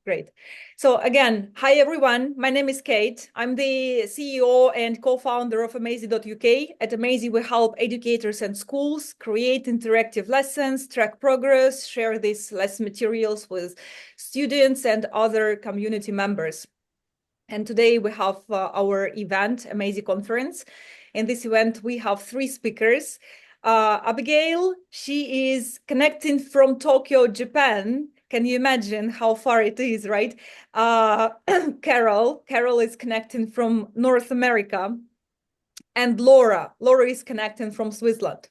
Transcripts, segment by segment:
Great. So again, hi everyone. My name is Kate. I'm the CEO and co-founder of Amazy.uk. At Amazy, we help educators and schools create interactive lessons, track progress, share these lesson materials with students and other community members. And today we have our event, Amazy Conference. In this event, we have 3 speakers. Abigail, she is connecting from Tokyo, Japan. Can you imagine how far it is, right? Carol is connecting from North America. And Laura is connecting from Switzerland.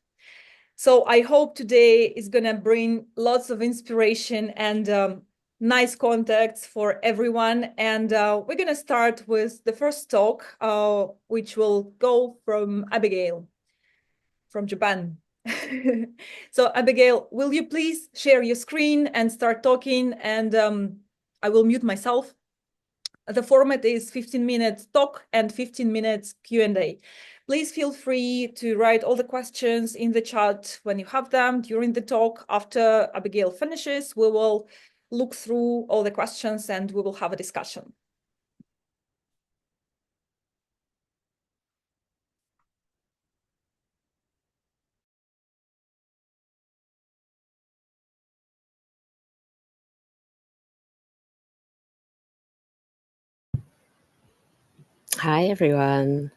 So I hope today is going to bring lots of inspiration and nice contacts for everyone. And we're going to start with the first talk, which will go from Abigail from Japan. So Abigail, will you please share your screen and start talking? And I will mute myself. The format is 15 minutes talk and 15 minutes Q&A. Please feel free to write all the questions in the chat when you have them during the talk. After Abigail finishes, we will look through all the questions and we will have a discussion. Hi, everyone.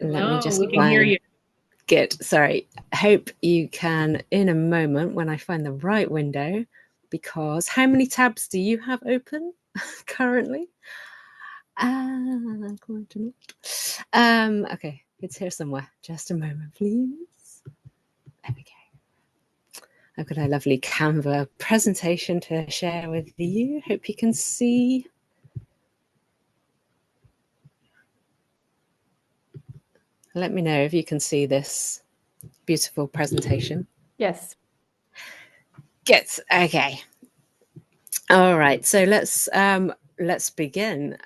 Let me just we can hear you. Good. Sorry. Hope you can in a moment when I find the right window, because how many tabs do you have open currently? Okay, it's here somewhere. Just a moment, please. There we go. I've got a lovely Canva presentation to share with you. Hope you can see. Let me know if you can see this beautiful presentation. Yes. Good. Okay. All right. So let's begin.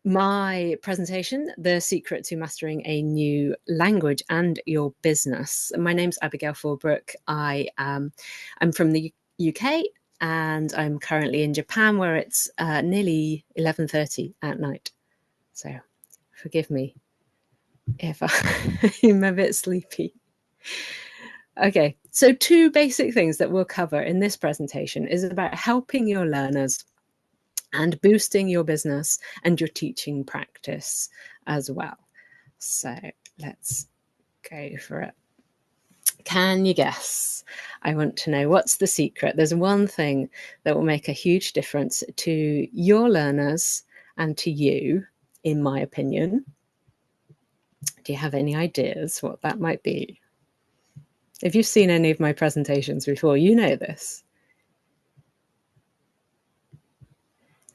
My presentation, The Secret to Mastering a New Language and Your Business. My name's Abigail Fulbrook. I'm from the UK and I'm currently in Japan, where it's nearly 11:30 at night. So forgive me if I'm a bit sleepy. Okay, so 2 basic things that we'll cover in this presentation is about helping your learners and boosting your business and your teaching practice as well. So let's go for it. Can you guess? I want to know, what's the secret? There's one thing that will make a huge difference to your learners and to you, in my opinion. Do you have any ideas what that might be? If you've seen any of my presentations before, you know this.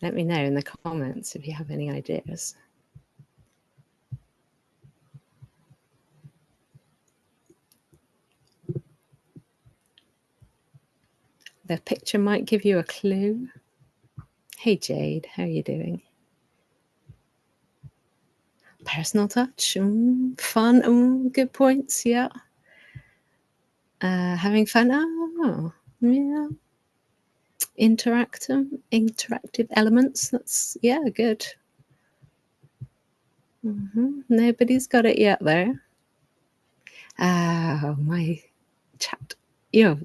Let me know in the comments if you have any ideas. The picture might give you a clue. Hey Jade, how are you doing? Personal touch, fun, good points, yeah. Having fun, yeah. Interactive elements, that's, yeah, good. Nobody's got it yet though. My chat, yeah.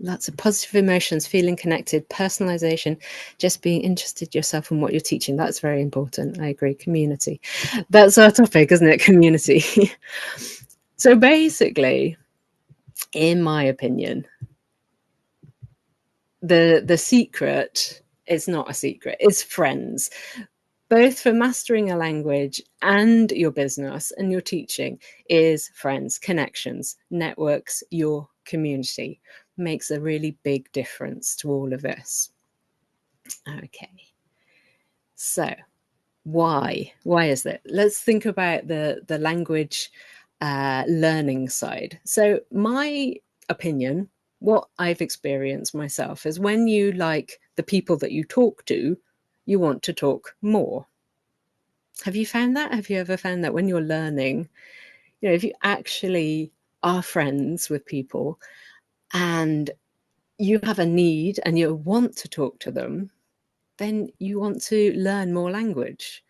Lots of positive emotions, feeling connected, personalization, just being interested yourself in what you're teaching. That's very important. I agree. Community. That's our topic, isn't it? Community. So basically, in my opinion, the secret is not a secret. It's friends. Both for mastering a language and your business and your teaching is friends, connections, networks, your community. Makes a really big difference to all of this. Okay. So why is that? Let's think about the language learning side. So my opinion, what I've experienced myself, is when you like the people that you talk to, you want to talk more. Have you found that? Have you ever found that when you're learning, if you actually are friends with people and you have a need and you want to talk to them, then you want to learn more language.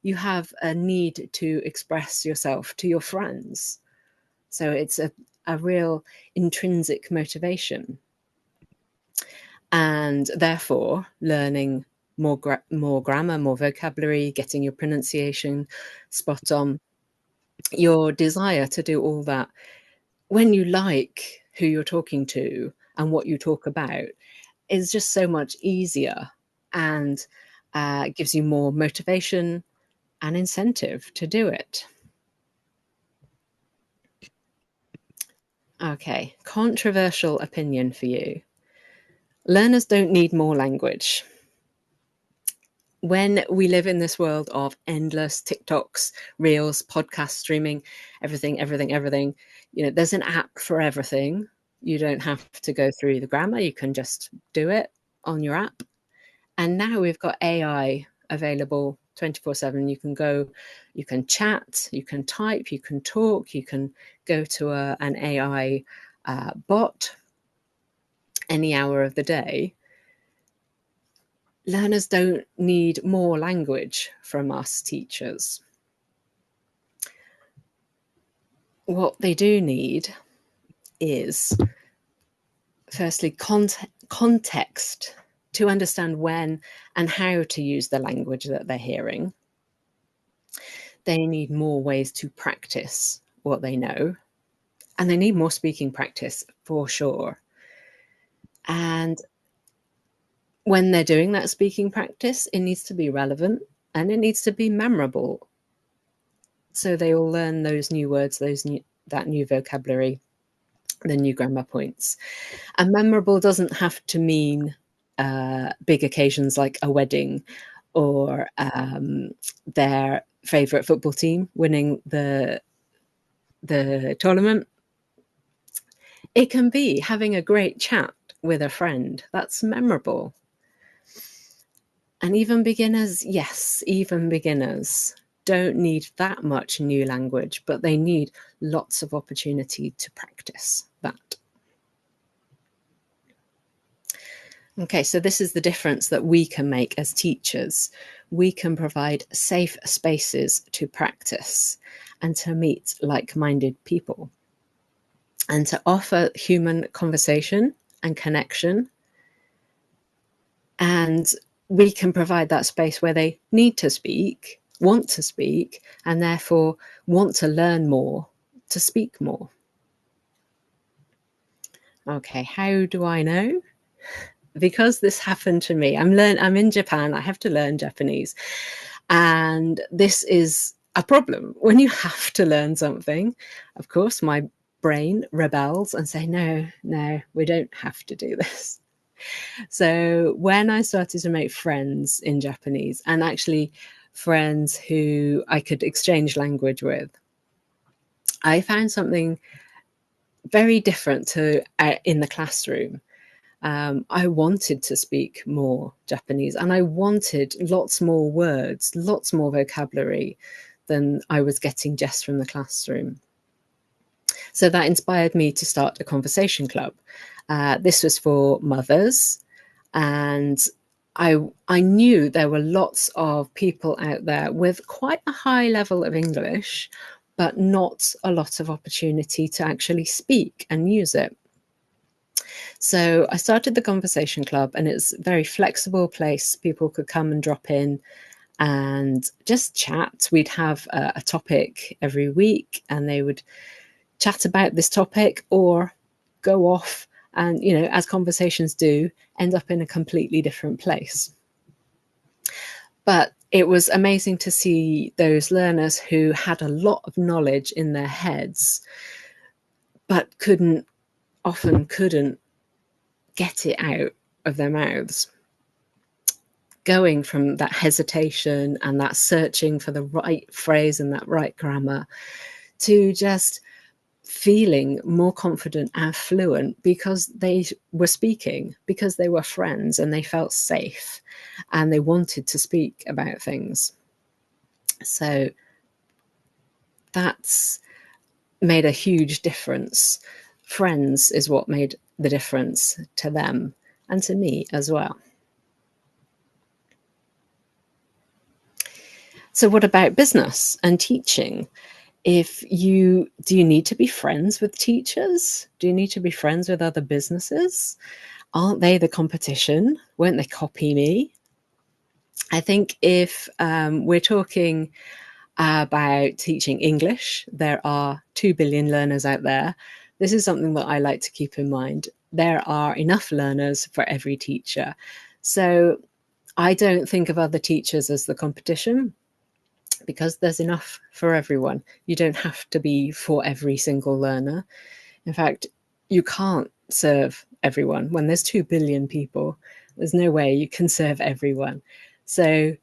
You have a need to express yourself to your friends. So it's a real intrinsic motivation. And therefore, learning more grammar, more vocabulary, getting your pronunciation spot on, your desire to do all that when you like who you're talking to and what you talk about is just so much easier, and gives you more motivation and incentive to do it. Okay, controversial opinion for you. Learners don't need more language. When we live in this world of endless TikToks, reels, podcast streaming, everything, there's an app for everything. You don't have to go through the grammar. You can just do it on your app. And now we've got AI available 24/7. You can chat, you can type, you can talk, you can go to an AI bot any hour of the day. Learners don't need more language from us teachers. What they do need is, firstly, context to understand when and how to use the language that they're hearing. They need more ways to practice what they know, and they need more speaking practice for sure. And when they're doing that speaking practice, it needs to be relevant and it needs to be memorable. So they all learn those new words, that new vocabulary, the new grammar points. And memorable doesn't have to mean big occasions like a wedding or their favorite football team winning the tournament. It can be having a great chat with a friend. That's memorable. And even beginners, yes, even beginners don't need that much new language, but they need lots of opportunity to practice that. Okay, so this is the difference that we can make as teachers. We can provide safe spaces to practice and to meet like-minded people and to offer human conversation and connection. And we can provide that space where they need to speak, want to speak, and therefore want to learn more, to speak more. Okay, how do I know? Because this happened to me. I'm in Japan. I have to learn Japanese. And this is a problem. When you have to learn something, of course, my brain rebels and say, no, we don't have to do this. So when I started to make friends in Japanese, and actually friends who I could exchange language with, I found something very different to in the classroom. I wanted to speak more Japanese, and I wanted lots more words, lots more vocabulary than I was getting just from the classroom. So that inspired me to start a conversation club. This was for mothers, and I knew there were lots of people out there with quite a high level of English, but not a lot of opportunity to actually speak and use it. So I started the conversation club, and it's a very flexible place. People could come and drop in and just chat. We'd have a topic every week, and they would chat about this topic or go off and, as conversations do, end up in a completely different place. But it was amazing to see those learners who had a lot of knowledge in their heads, but often couldn't get it out of their mouths. Going from that hesitation and that searching for the right phrase and that right grammar to just feeling more confident and fluent because they were speaking, because they were friends and they felt safe and they wanted to speak about things. So that's made a huge difference. Friends is what made the difference to them and to me as well. So what about business and teaching? Do you need to be friends with teachers? Do you need to be friends with other businesses? Aren't they the competition? Won't they copy me? I think if we're talking about teaching English, there are 2 billion learners out there. This is something that I like to keep in mind. There are enough learners for every teacher. So I don't think of other teachers as the competition, because there's enough for everyone. You don't have to be for every single learner. In fact, you can't serve everyone. When there's 2 billion people, there's no way you can serve everyone. So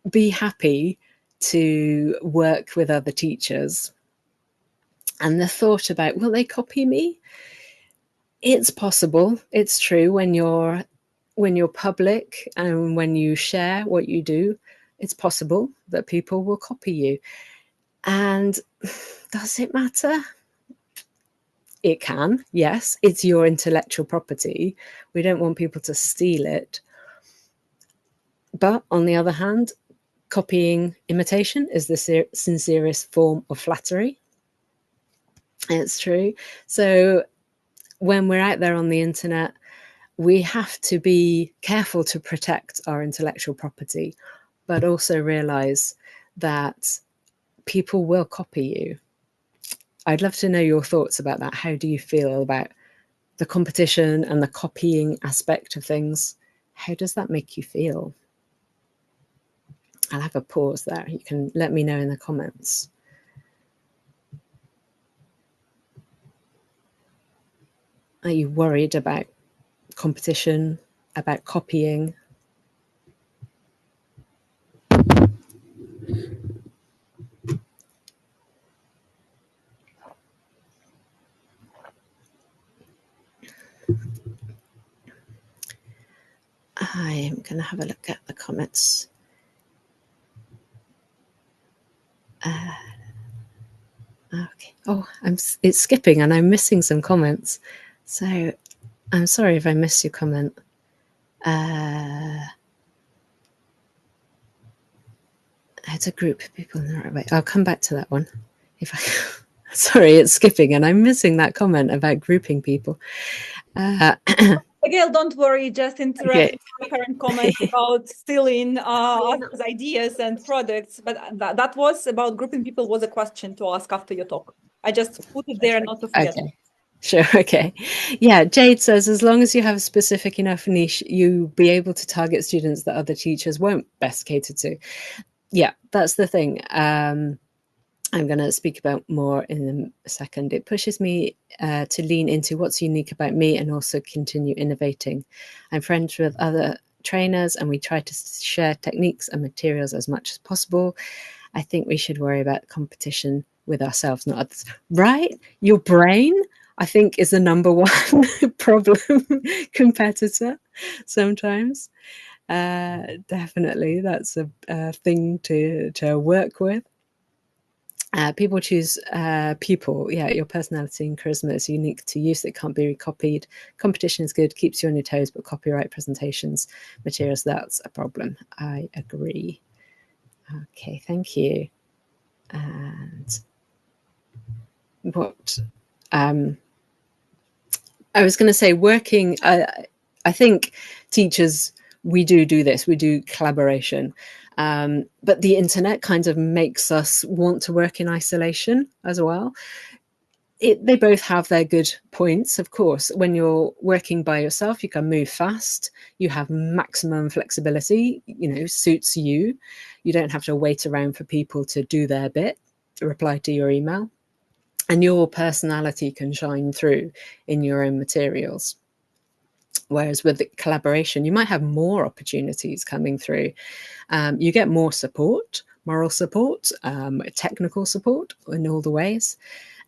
be happy to work with other teachers. And the thought about, will they copy me? It's possible. It's true. When you're public and when you share what you do, it's possible that people will copy you. And does it matter? It can, yes. It's your intellectual property. We don't want people to steal it. But on the other hand, copying imitation is the sincerest form of flattery. It's true. So when we're out there on the internet, we have to be careful to protect our intellectual property, but also realize that people will copy you. I'd love to know your thoughts about that. How do you feel about the competition and the copying aspect of things? How does that make you feel? I'll have a pause there. You can let me know in the comments. Are you worried about competition, about copying? I'm going to have a look at the comments. Okay. Oh, it's skipping and I'm missing some comments. So I'm sorry if I missed your comment. It's a group of people in the right way. I'll come back to that one. Sorry, it's skipping and I'm missing that comment about grouping people. Abigail, don't worry, just interrupt my current comment about stealing ideas and products, but that was about grouping people was a question to ask after your talk. I just put it there not to forget. Okay. Sure. Okay. Yeah. Jade says, as long as you have a specific enough niche, you'll be able to target students that other teachers won't best cater to. Yeah, that's the thing. I'm going to speak about more in a second. It pushes me to lean into what's unique about me and also continue innovating. I'm friends with other trainers and we try to share techniques and materials as much as possible. I think we should worry about competition with ourselves, not others. Right? Your brain, I think, is the number one problem competitor sometimes. Definitely, that's a thing to work with. People choose people. Yeah, your personality and charisma is unique to you, so it can't be copied. Competition is good, keeps you on your toes, but copyright presentations, materials, that's a problem. I agree. Okay, thank you. And what I was going to say, working, I think teachers, we do this, we do collaboration. But the internet kind of makes us want to work in isolation as well. They both have their good points, of course. When you're working by yourself, you can move fast. You have maximum flexibility, suits you. You don't have to wait around for people to do their bit, reply to your email. And your personality can shine through in your own materials. Whereas with the collaboration, you might have more opportunities coming through. You get more support, moral support, technical support in all the ways.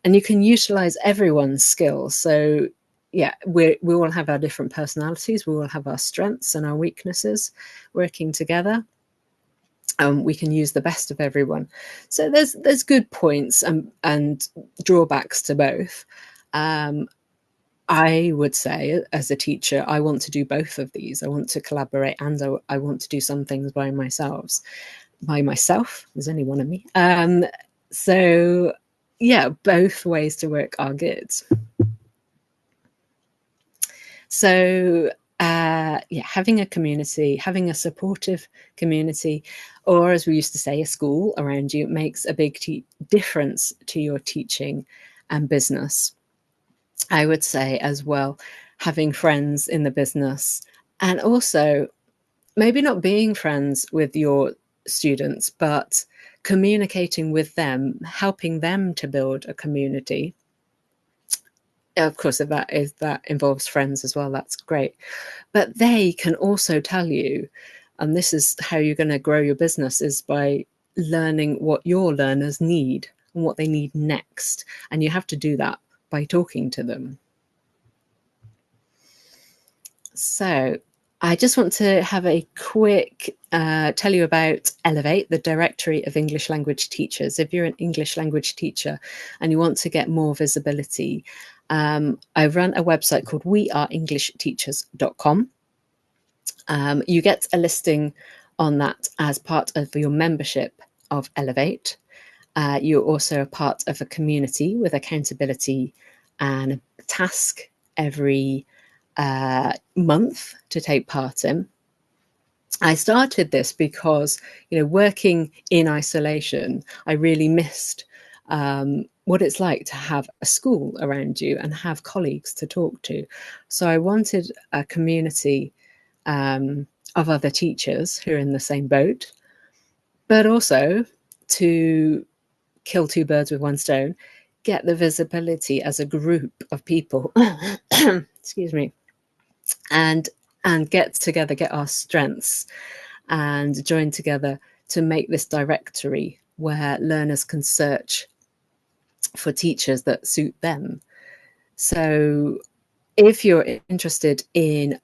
And you can utilize everyone's skills. So yeah, we all have our different personalities. We all have our strengths and our weaknesses working together. We can use the best of everyone. So there's good points and drawbacks to both. I would say, as a teacher, I want to do both of these. I want to collaborate, and I want to do some things by myself. There's only one of me. So yeah, both ways to work are good. So yeah, having a community, having a supportive community, or as we used to say, a school around you, makes a big difference to your teaching and business. I would say as well, having friends in the business, and also maybe not being friends with your students, but communicating with them, helping them to build a community. Of course, if that involves friends as well, that's great. But they can also tell you, and this is how you're going to grow your business, is by learning what your learners need and what they need next. And you have to do that by talking to them. So I just want to have a quick tell you about Elevate, the Directory of English Language Teachers. If you're an English language teacher and you want to get more visibility, I run a website called weareenglishteachers.com. You get a listing on that as part of your membership of Elevate. You're also a part of a community with accountability and a task every month to take part in. I started this because, working in isolation, I really missed what it's like to have a school around you and have colleagues to talk to. So I wanted a community of other teachers who are in the same boat, but also to kill two birds with one stone, get the visibility as a group of people, excuse me, and get together, get our strengths and join together to make this directory where learners can search for teachers that suit them. So if you're interested in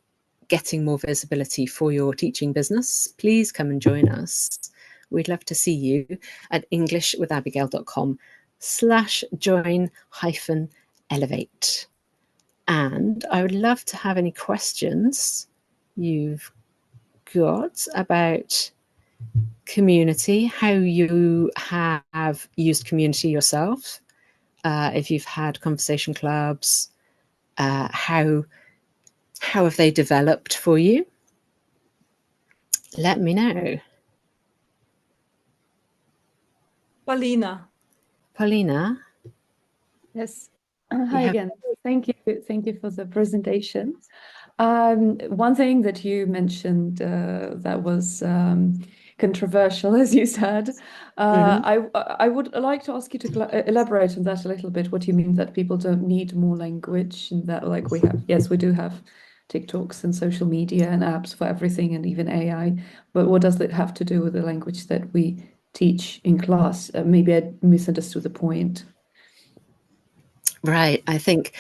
getting more visibility for your teaching business, please come and join us. We'd love to see you at englishwithabigail.com/join-elevate. And I would love to have any questions you've got about community, how you have used community yourself, if you've had conversation clubs, how have they developed for you? Let me know. Paulina. Yes. Hi again. Thank you for the presentation. One thing that you mentioned that was controversial, as you said, I would like to ask you to elaborate on that a little bit. What you mean that people don't need more language, and that like we have, yes, we do have TikToks and social media and apps for everything, and even AI. But what does it have to do with the language that we teach in class? Maybe I misunderstood the point. Right. I think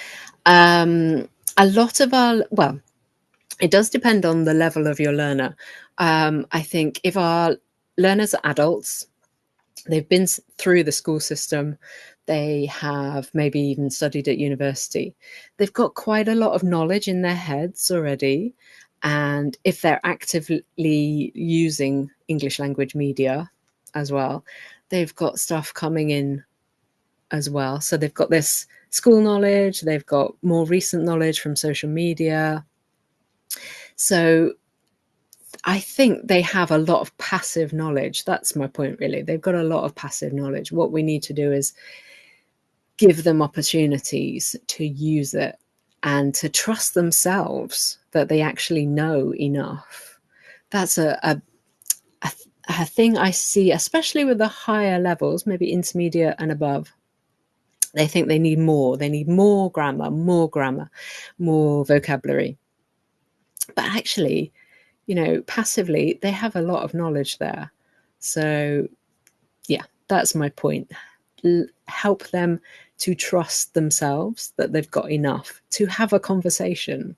a lot of well, it does depend on the level of your learner. I think if our learners are adults, they've been through the school system, they have maybe even studied at university, they've got quite a lot of knowledge in their heads already. And if they're actively using English language media as well, they've got stuff coming in as well. So they've got this school knowledge, they've got more recent knowledge from social media. So I think they have a lot of passive knowledge. That's my point, really. They've got a lot of passive knowledge. What we need to do is give them opportunities to use it and to trust themselves that they actually know enough. That's a thing I see, especially with the higher levels, maybe intermediate and above. They think they need more. They need more grammar, more vocabulary. But actually, passively, they have a lot of knowledge there. So, yeah, that's my point. Help them to trust themselves that they've got enough to have a conversation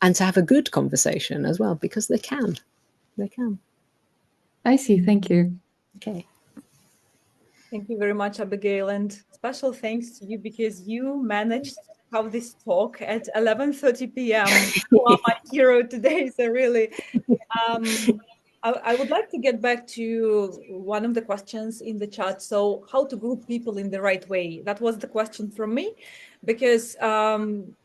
and to have a good conversation as well, because they can. They can. I see. Thank you. Okay. Thank you very much, Abigail, and special thanks to you because you managed have this talk at 11:30 p.m. You are my hero today. So really, I would like to get back to one of the questions in the chat. So how to group people in the right way? That was the question from me, because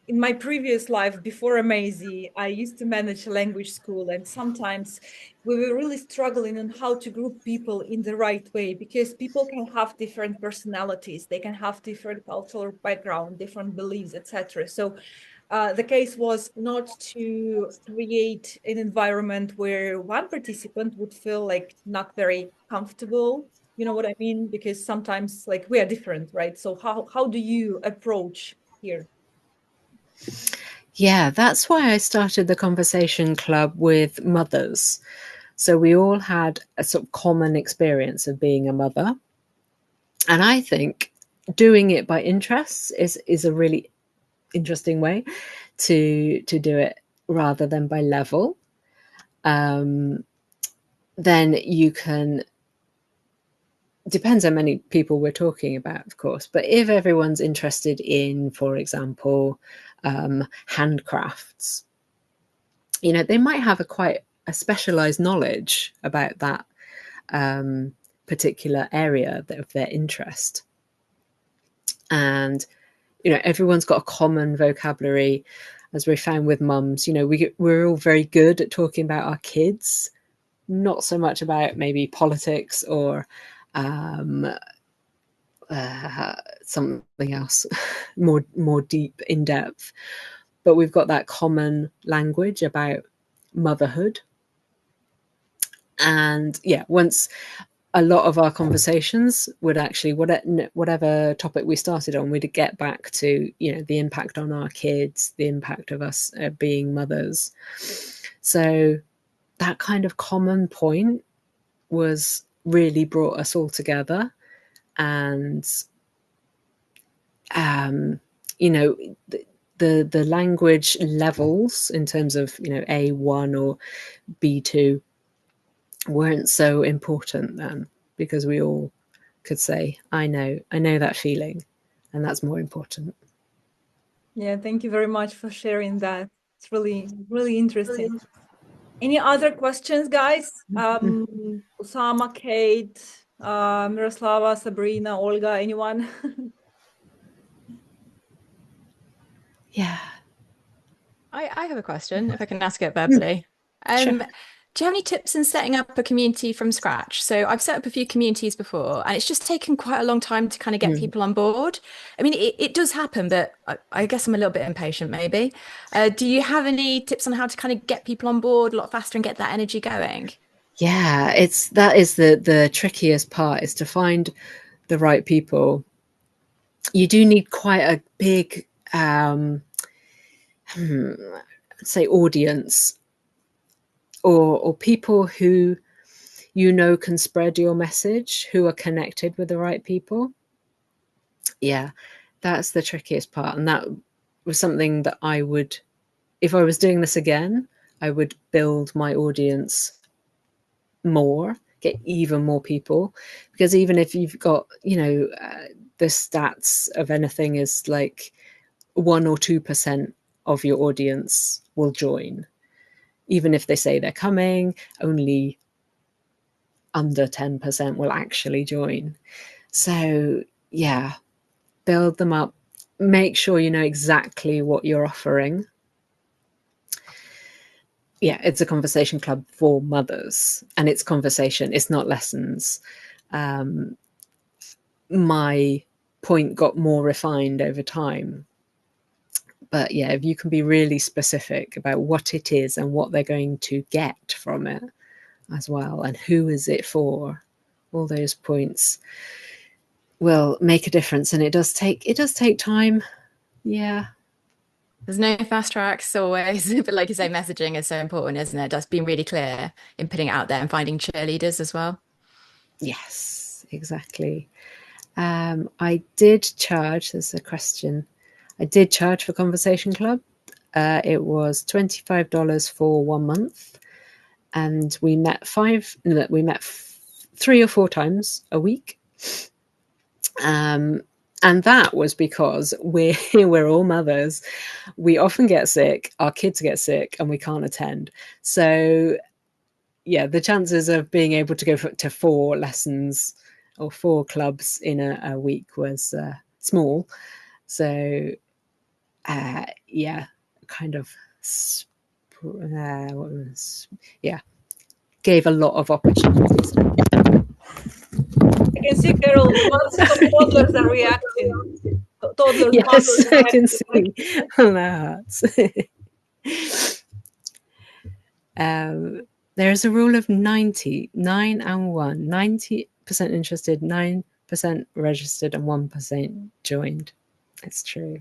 in my previous life before Amazy, I used to manage a language school, and sometimes we were really struggling on how to group people in the right way, because people can have different personalities, they can have different cultural background, different beliefs, etc. So the case was not to create an environment where one participant would feel like not very comfortable. You know what I mean? Because sometimes like we are different, right? So how do you approach here? Yeah, that's why I started the conversation club with mothers. So we all had a sort of common experience of being a mother. And I think doing it by interests is a really interesting way to do it rather than by level. Then you can, depends how many people we're talking about, of course, but if everyone's interested in, for example, handcrafts, you know, they might have quite a specialized knowledge about that particular area of their interest. And, you know, everyone's got a common vocabulary, as we found with mums. You know, we're all very good at talking about our kids, not so much about maybe politics or something else more deep, in depth. But we've got that common language about motherhood. And yeah, once a lot of our conversations would actually, whatever topic we started on, we'd get back to, you know, the impact on our kids, the impact of us being mothers. So that kind of common point was really brought us all together. And you know, the language levels in terms of, you know, A1 or B2 weren't so important then, because we all could say, I know that feeling, and that's more important. Yeah, thank you very much for sharing that. It's really, really interesting. Any other questions, guys? Usama, Kate, Miroslava, Sabrina, Olga, anyone? Yeah. I have a question, if I can ask it verbally. Sure. Do you have any tips in setting up a community from scratch? So I've set up a few communities before, and it's just taken quite a long time to kind of get people on board. I mean, it does happen, but I guess I'm a little bit impatient, maybe. Do you have any tips on how to kind of get people on board a lot faster and get that energy going? Yeah, that is the trickiest part, is to find the right people. You do need quite a big say audience, or people who, you know, can spread your message, who are connected with the right people. Yeah, that's the trickiest part. And that was something that I would, if I was doing this again, I would build my audience more, get even more people. Because even if you've got, you know, the stats of anything is like 1 or 2% of your audience will join. Even if they say they're coming, only under 10% will actually join. So yeah, build them up, make sure you know exactly what you're offering. Yeah, it's a conversation club for mothers, and it's conversation, it's not lessons. My point got more refined over time. But yeah, if you can be really specific about what it is and what they're going to get from it as well, and who is it for, all those points will make a difference. And it does take time. Yeah. There's no fast tracks always, but like you say, messaging is so important, isn't it? Just being really clear in putting it out there and finding cheerleaders as well. Yes, exactly. I did charge, there's a question, I did charge for Conversation Club. It was $25 for 1 month, and we met 3 or 4 times a week. And that was because we're all mothers. We often get sick, our kids get sick, and we can't attend. So yeah, the chances of being able to go to 4 lessons or 4 clubs in a week was small. So yeah, kind of gave a lot of opportunities. I can see, Carol, lots of toddlers are reacting. Toddlers, Yes, I can see on their hearts. There's a rule of 90, 9 and 1, 90% interested, 9% registered, and 1% joined. It's true.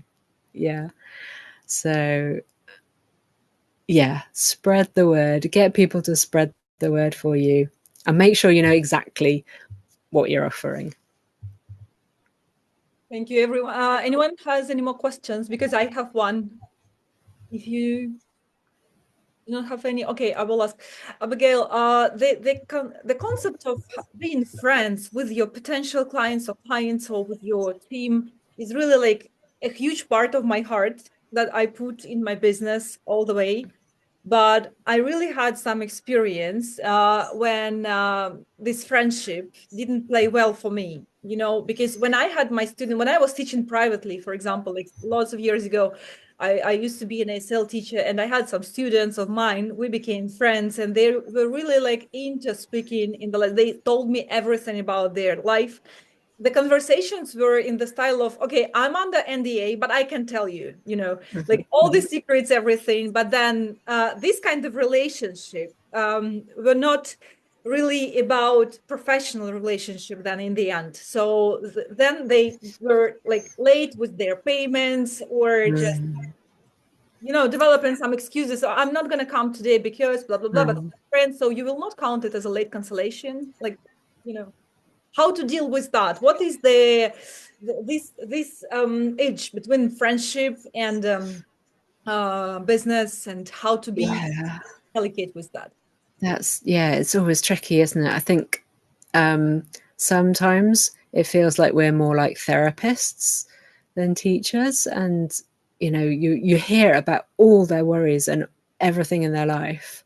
Yeah. So yeah, spread the word, get people to spread the word for you, and make sure you know exactly what you're offering. Thank you, everyone. Anyone has any more questions? Because I have one. If you don't have any, okay, I will ask. Abigail, the concept of being friends with your potential clients or with your team is really like a huge part of my heart that I put in my business all the way. But I really had some experience when this friendship didn't play well for me, because when I had my student, when I was teaching privately, for example, like lots of years ago, I used to be an ASL teacher, and I had some students of mine. We became friends, and they were really like into speaking they told me everything about their life. The conversations were in the style of, okay, I'm under NDA, but I can tell you, like all the secrets, everything. But then this kind of relationship were not really about professional relationship then in the end. So then they were like late with their payments or just, developing some excuses. So I'm not going to come today because blah, blah, blah, but friends, so you will not count it as a late cancellation. Like, how to deal with that? What is this edge between friendship and business, and how to be delicate with that? It's always tricky, isn't it? I think sometimes it feels like we're more like therapists than teachers, and you hear about all their worries and everything in their life.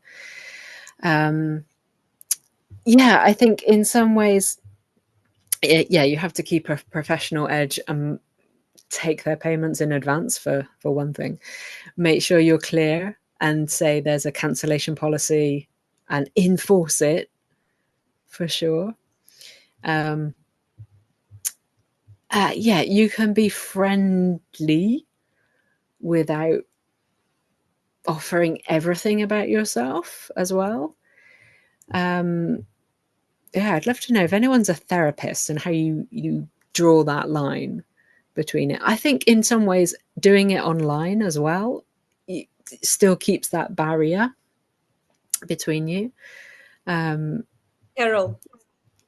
I think in some ways, you have to keep a professional edge and take their payments in advance for one thing. Make sure you're clear and say there's a cancellation policy and enforce it for sure. You can be friendly without offering everything about yourself as well. I'd love to know if anyone's a therapist and how you draw that line between it. I think in some ways doing it online as well, it still keeps that barrier between you. Carol.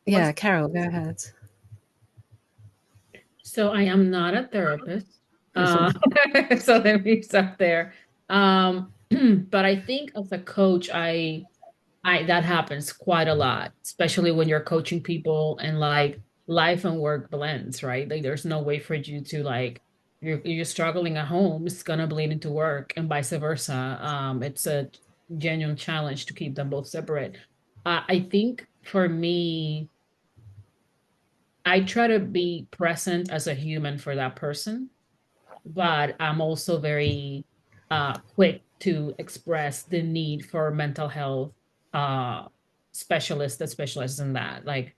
Yeah, Carol, go ahead. So I am not a therapist. So let me stop there. But I think as a coach, I that happens quite a lot, especially when you're coaching people and like life and work blends, right? Like there's no way for you to like you're struggling at home, it's gonna bleed into work and vice versa. It's a genuine challenge to keep them both separate. I think for me, I try to be present as a human for that person, but I'm also very quick to express the need for mental health specialists that specialize in that. Like,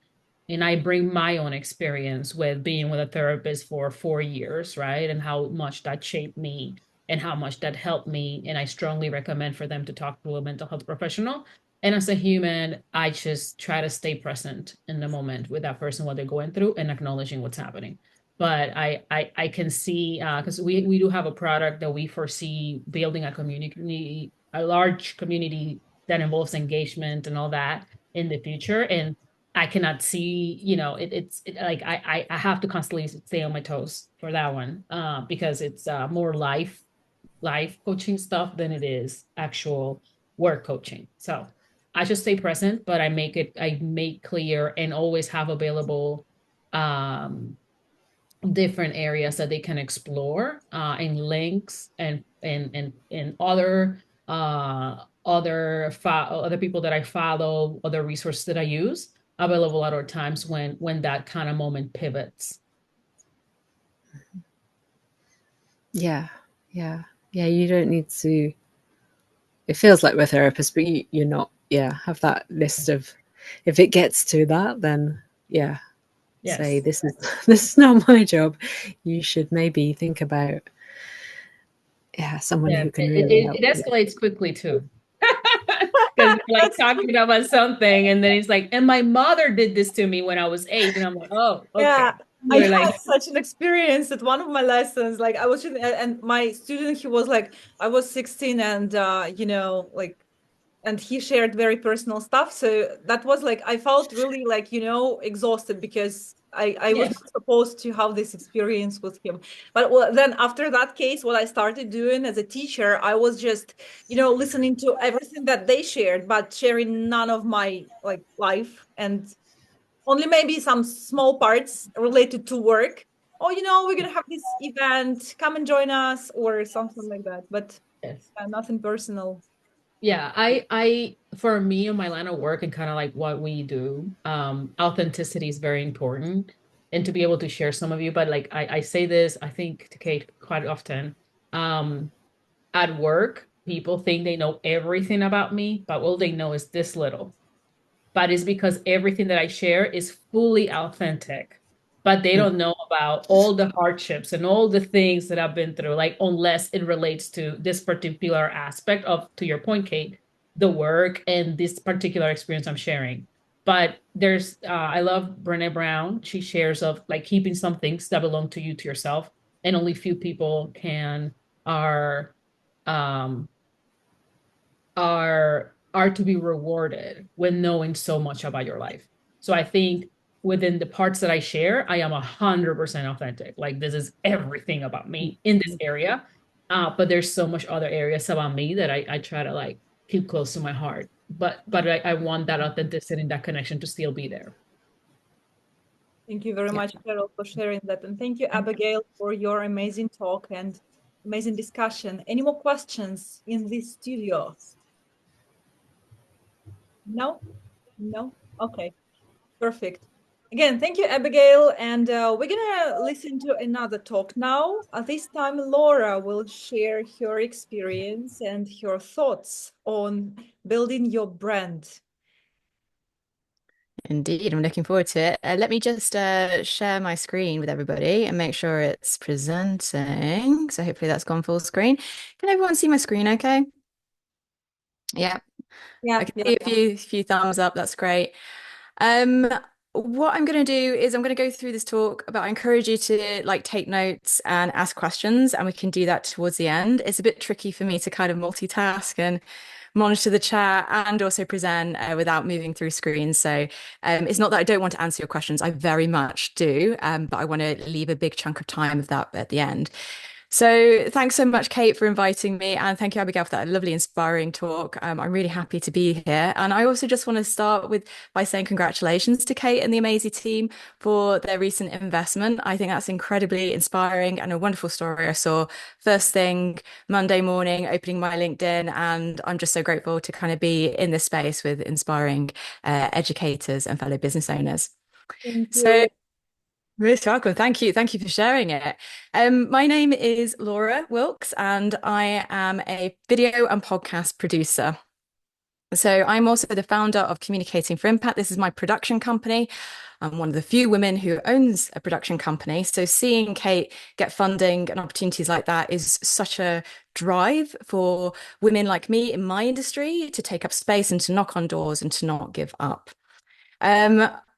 and I bring my own experience with being with a therapist for 4 years, right? And how much that shaped me and how much that helped me. And I strongly recommend for them to talk to a mental health professional. And as a human, I just try to stay present in the moment with that person, what they're going through, and acknowledging what's happening. But I can see because we do have a product that we foresee building a community, a large community that involves engagement and all that in the future. And I cannot see, it's like I have to constantly stay on my toes for that one because it's more life coaching stuff than it is actual work coaching. So I just stay present, but I make clear and always have available different areas that they can explore, and links and other people that I follow, other resources that I use available at other times when that kind of moment pivots. Yeah, yeah, yeah. You don't need to. It feels like we're therapists, but you're not. Yeah, have that list of. If it gets to that, then yeah, Yes. say this is not my job. You should maybe think about someone who can really help. It escalates quickly too. Because like talking about something, and then it's like, and my mother did this to me when I was 8, and I'm like, oh, okay. Yeah, I You're had like, such an experience at one of my lessons. Like I was, and my student, he was like, I was 16, and like, and he shared very personal stuff. So that was like, I felt really like, exhausted because I was yes. not supposed to have this experience with him. But then after that case, what I started doing as a teacher, I was just, listening to everything that they shared, but sharing none of my like life, and only maybe some small parts related to work. Oh, we're gonna have this event, come and join us, or something like that, but Yes. nothing personal. Yeah, I for me in my line of work and kind of like what we do, authenticity is very important, and to be able to share some of you. But like I say this, I think to Kate quite often. At work, people think they know everything about me, but all they know is this little. But it's because everything that I share is fully authentic. But they don't know about all the hardships and all the things that I've been through, like unless it relates to this particular aspect of, to your point, Kate, the work and this particular experience I'm sharing. But I love Brene Brown. She shares of like keeping some things that belong to you to yourself, and only few people are um are to be rewarded when knowing so much about your life. So I think within the parts that I share, I am 100% authentic. Like this is everything about me in this area. But there's so much other areas about me that I try to like keep close to my heart. But I want that authenticity and that connection to still be there. Thank you very much, Carol, for sharing that. And thank you, Abigail, for your amazing talk and amazing discussion. Any more questions in this studio? No? No? Okay, perfect. Again, thank you, Abigail. And we're going to listen to another talk now. This time, Laura will share her experience and her thoughts on building your brand. Indeed, I'm looking forward to it. Let me just share my screen with everybody and make sure it's presenting. So hopefully that's gone full screen. Can everyone see my screen okay? Yeah. Yeah. I can see a few thumbs up. That's great. What I'm going to do is I'm going to go through this talk, but I encourage you to like take notes and ask questions, and we can do that towards the end. It's a bit tricky for me to kind of multitask and monitor the chat and also present without moving through screens. So it's not that I don't want to answer your questions. I very much do, but I want to leave a big chunk of time of that at the end. So thanks so much, Kate, for inviting me. And thank you, Abigail, for that lovely, inspiring talk. I'm really happy to be here. And I also just want to start by saying congratulations to Kate and the Amazy team for their recent investment. I think that's incredibly inspiring and a wonderful story. I saw first thing Monday morning, opening my LinkedIn, and I'm just so grateful to kind of be in this space with inspiring educators and fellow business owners. Thank you. So most welcome. Thank you. Thank you for sharing it. My name is Laura Wilkes, and I am a video and podcast producer. So I'm also the founder of Communicating for Impact. This is my production company. I'm one of the few women who owns a production company. So seeing Kate get funding and opportunities like that is such a drive for women like me in my industry to take up space and to knock on doors and to not give up.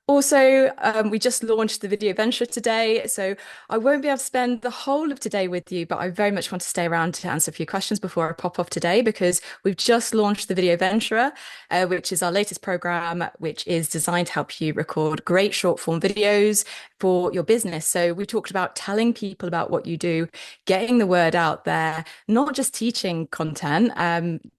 Also, we just launched the video venture today, so I won't be able to spend the whole of today with you, but I very much want to stay around to answer a few questions before I pop off today, because we've just launched the Video Venturer, which is our latest program, which is designed to help you record great short form videos for your business. So we talked about telling people about what you do, getting the word out there, not just teaching content,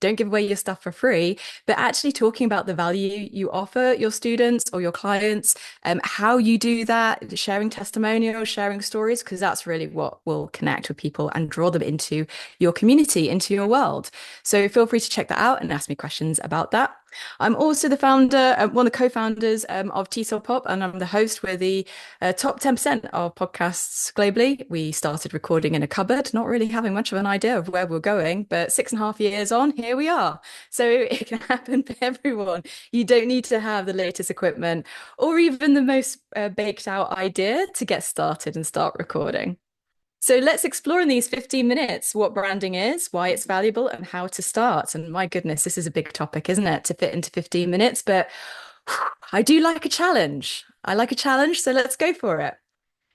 don't give away your stuff for free, but actually talking about the value you offer your students or your clients conference, how you do that, sharing testimonials, sharing stories, because that's really what will connect with people and draw them into your community, into your world. So feel free to check that out and ask me questions about that. I'm also the founder, one of the co-founders of TESOL Pop, and I'm the host. We're the top 10% of podcasts globally. We started recording in a cupboard, not really having much of an idea of where we're going, but 6.5 years on, here we are. So it can happen for everyone. You don't need to have the latest equipment or even the most baked out idea to get started and start recording. So let's explore in these 15 minutes what branding is, why it's valuable, and how to start. And my goodness, this is a big topic, isn't it, to fit into 15 minutes? But I do like a challenge. I like a challenge, so let's go for it.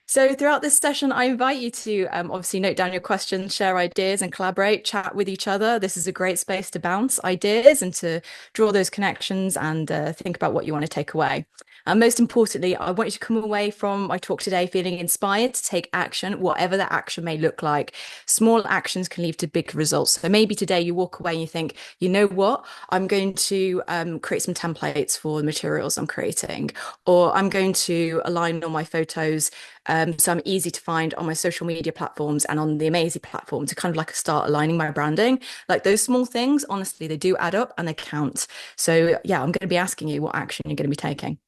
So throughout this session, I invite you to obviously note down your questions, share ideas, and collaborate, chat with each other. This is a great space to bounce ideas and to draw those connections and think about what you want to take away. And most importantly, I want you to come away from my talk today feeling inspired to take action, whatever that action may look like. Small actions can lead to big results. So maybe today you walk away and you think, you know what, I'm going to create some templates for the materials I'm creating, or I'm going to align all my photos so I'm easy to find on my social media platforms and on the Amazy platform to kind of like start aligning my branding. Like those small things, honestly, they do add up and they count. So yeah, I'm going to be asking you what action you're going to be taking.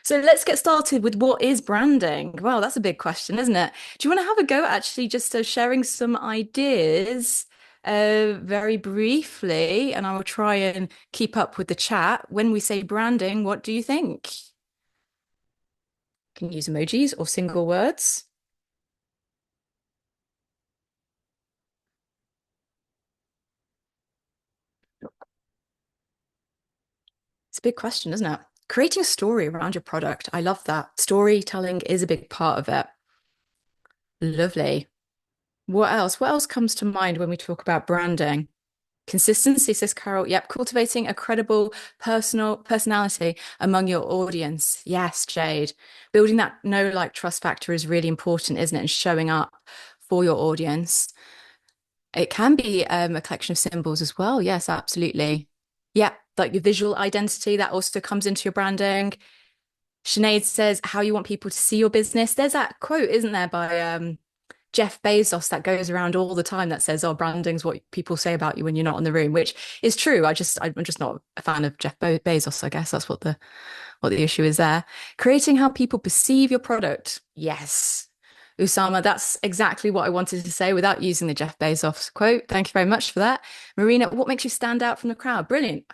So let's get started with what is branding? Well, that's a big question, isn't it? Do you want to have a go at actually just sharing some ideas very briefly? And I will try and keep up with the chat. When we say branding, what do you think? You can use emojis or single words. It's a big question, isn't it? Creating a story around your product. I love that. Storytelling is a big part of it. Lovely. What else? What else comes to mind when we talk about branding? Consistency, says Carol. Yep. Cultivating a credible personality among your audience. Yes, Jade. Building that know, like, trust factor is really important, isn't it? And showing up for your audience. It can be a collection of symbols as well. Yes, absolutely. Yeah, like your visual identity, that also comes into your branding. Sinead says how you want people to see your business. There's that quote, isn't there, by Jeff Bezos that goes around all the time that says, "Oh, branding's what people say about you when you're not in the room," which is true. I'm just not a fan of Jeff Bezos. I guess that's what the issue is there. Creating how people perceive your product. Yes. Usama, that's exactly what I wanted to say without using the Jeff Bezos quote. Thank you very much for that. Marina, what makes you stand out from the crowd? Brilliant.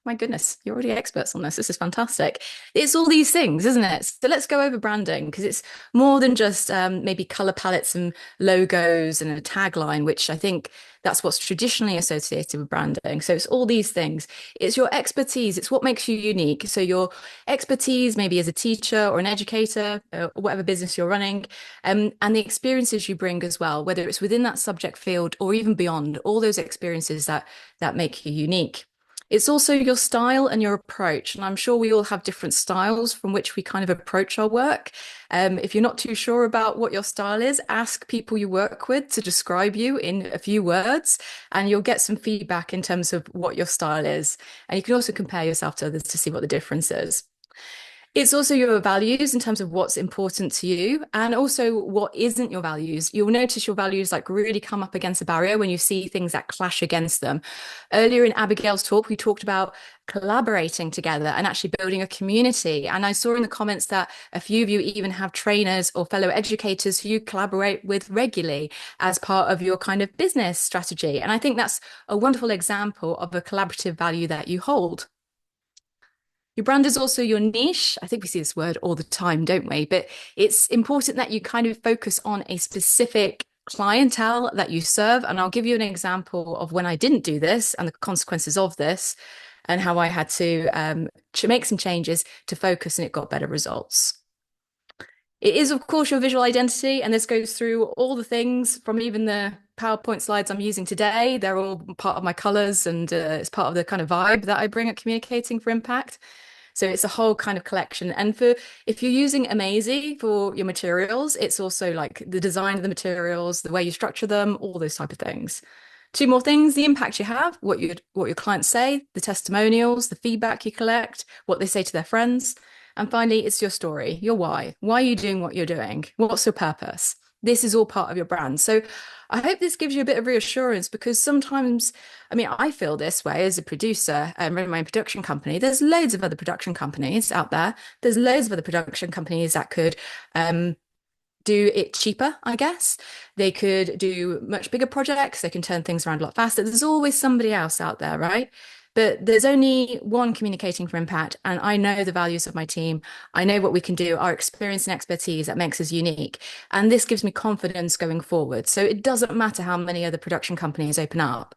My goodness, you're already experts on this. This is fantastic. It's all these things, isn't it? So let's go over branding because it's more than just maybe color palettes and logos and a tagline, which I think that's what's traditionally associated with branding. So it's all these things. It's your expertise. It's what makes you unique. So your expertise, maybe as a teacher or an educator, or whatever business you're running, and the experiences you bring as well, whether it's within that subject field or even beyond, all those experiences that make you unique. It's also your style and your approach. And I'm sure we all have different styles from which we kind of approach our work. If you're not too sure about what your style is, ask people you work with to describe you in a few words, and you'll get some feedback in terms of what your style is. And you can also compare yourself to others to see what the difference is. It's also your values in terms of what's important to you and also what isn't your values. You'll notice your values like really come up against a barrier when you see things that clash against them. Earlier in Abigail's talk, we talked about collaborating together and actually building a community. And I saw in the comments that a few of you even have trainers or fellow educators who you collaborate with regularly as part of your kind of business strategy. And I think that's a wonderful example of a collaborative value that you hold. Your brand is also your niche. I think we see this word all the time, don't we? But it's important that you kind of focus on a specific clientele that you serve. And I'll give you an example of when I didn't do this and the consequences of this and how I had to make some changes to focus and it got better results. It is, of course, your visual identity. And this goes through all the things from even the PowerPoint slides I'm using today. They're all part of my colors and it's part of the kind of vibe that I bring at Communicating for Impact. So it's a whole kind of collection. And if you're using Amazy for your materials, it's also like the design of the materials, the way you structure them, all those type of things. Two more things: the impact you have, what your clients say, the testimonials, the feedback you collect, what they say to their friends. And finally, it's your story, your why. Why are you doing what you're doing? What's your purpose? This is all part of your brand. So I hope this gives you a bit of reassurance, because sometimes, I mean, I feel this way as a producer and running my own production company. There's loads of other production companies out there. There's loads of other production companies that could do it cheaper, I guess. They could do much bigger projects. They can turn things around a lot faster. There's always somebody else out there, right? But there's only one communicating for impact. And I know the values of my team. I know what we can do, our experience and expertise that makes us unique. And this gives me confidence going forward. So it doesn't matter how many other production companies open up.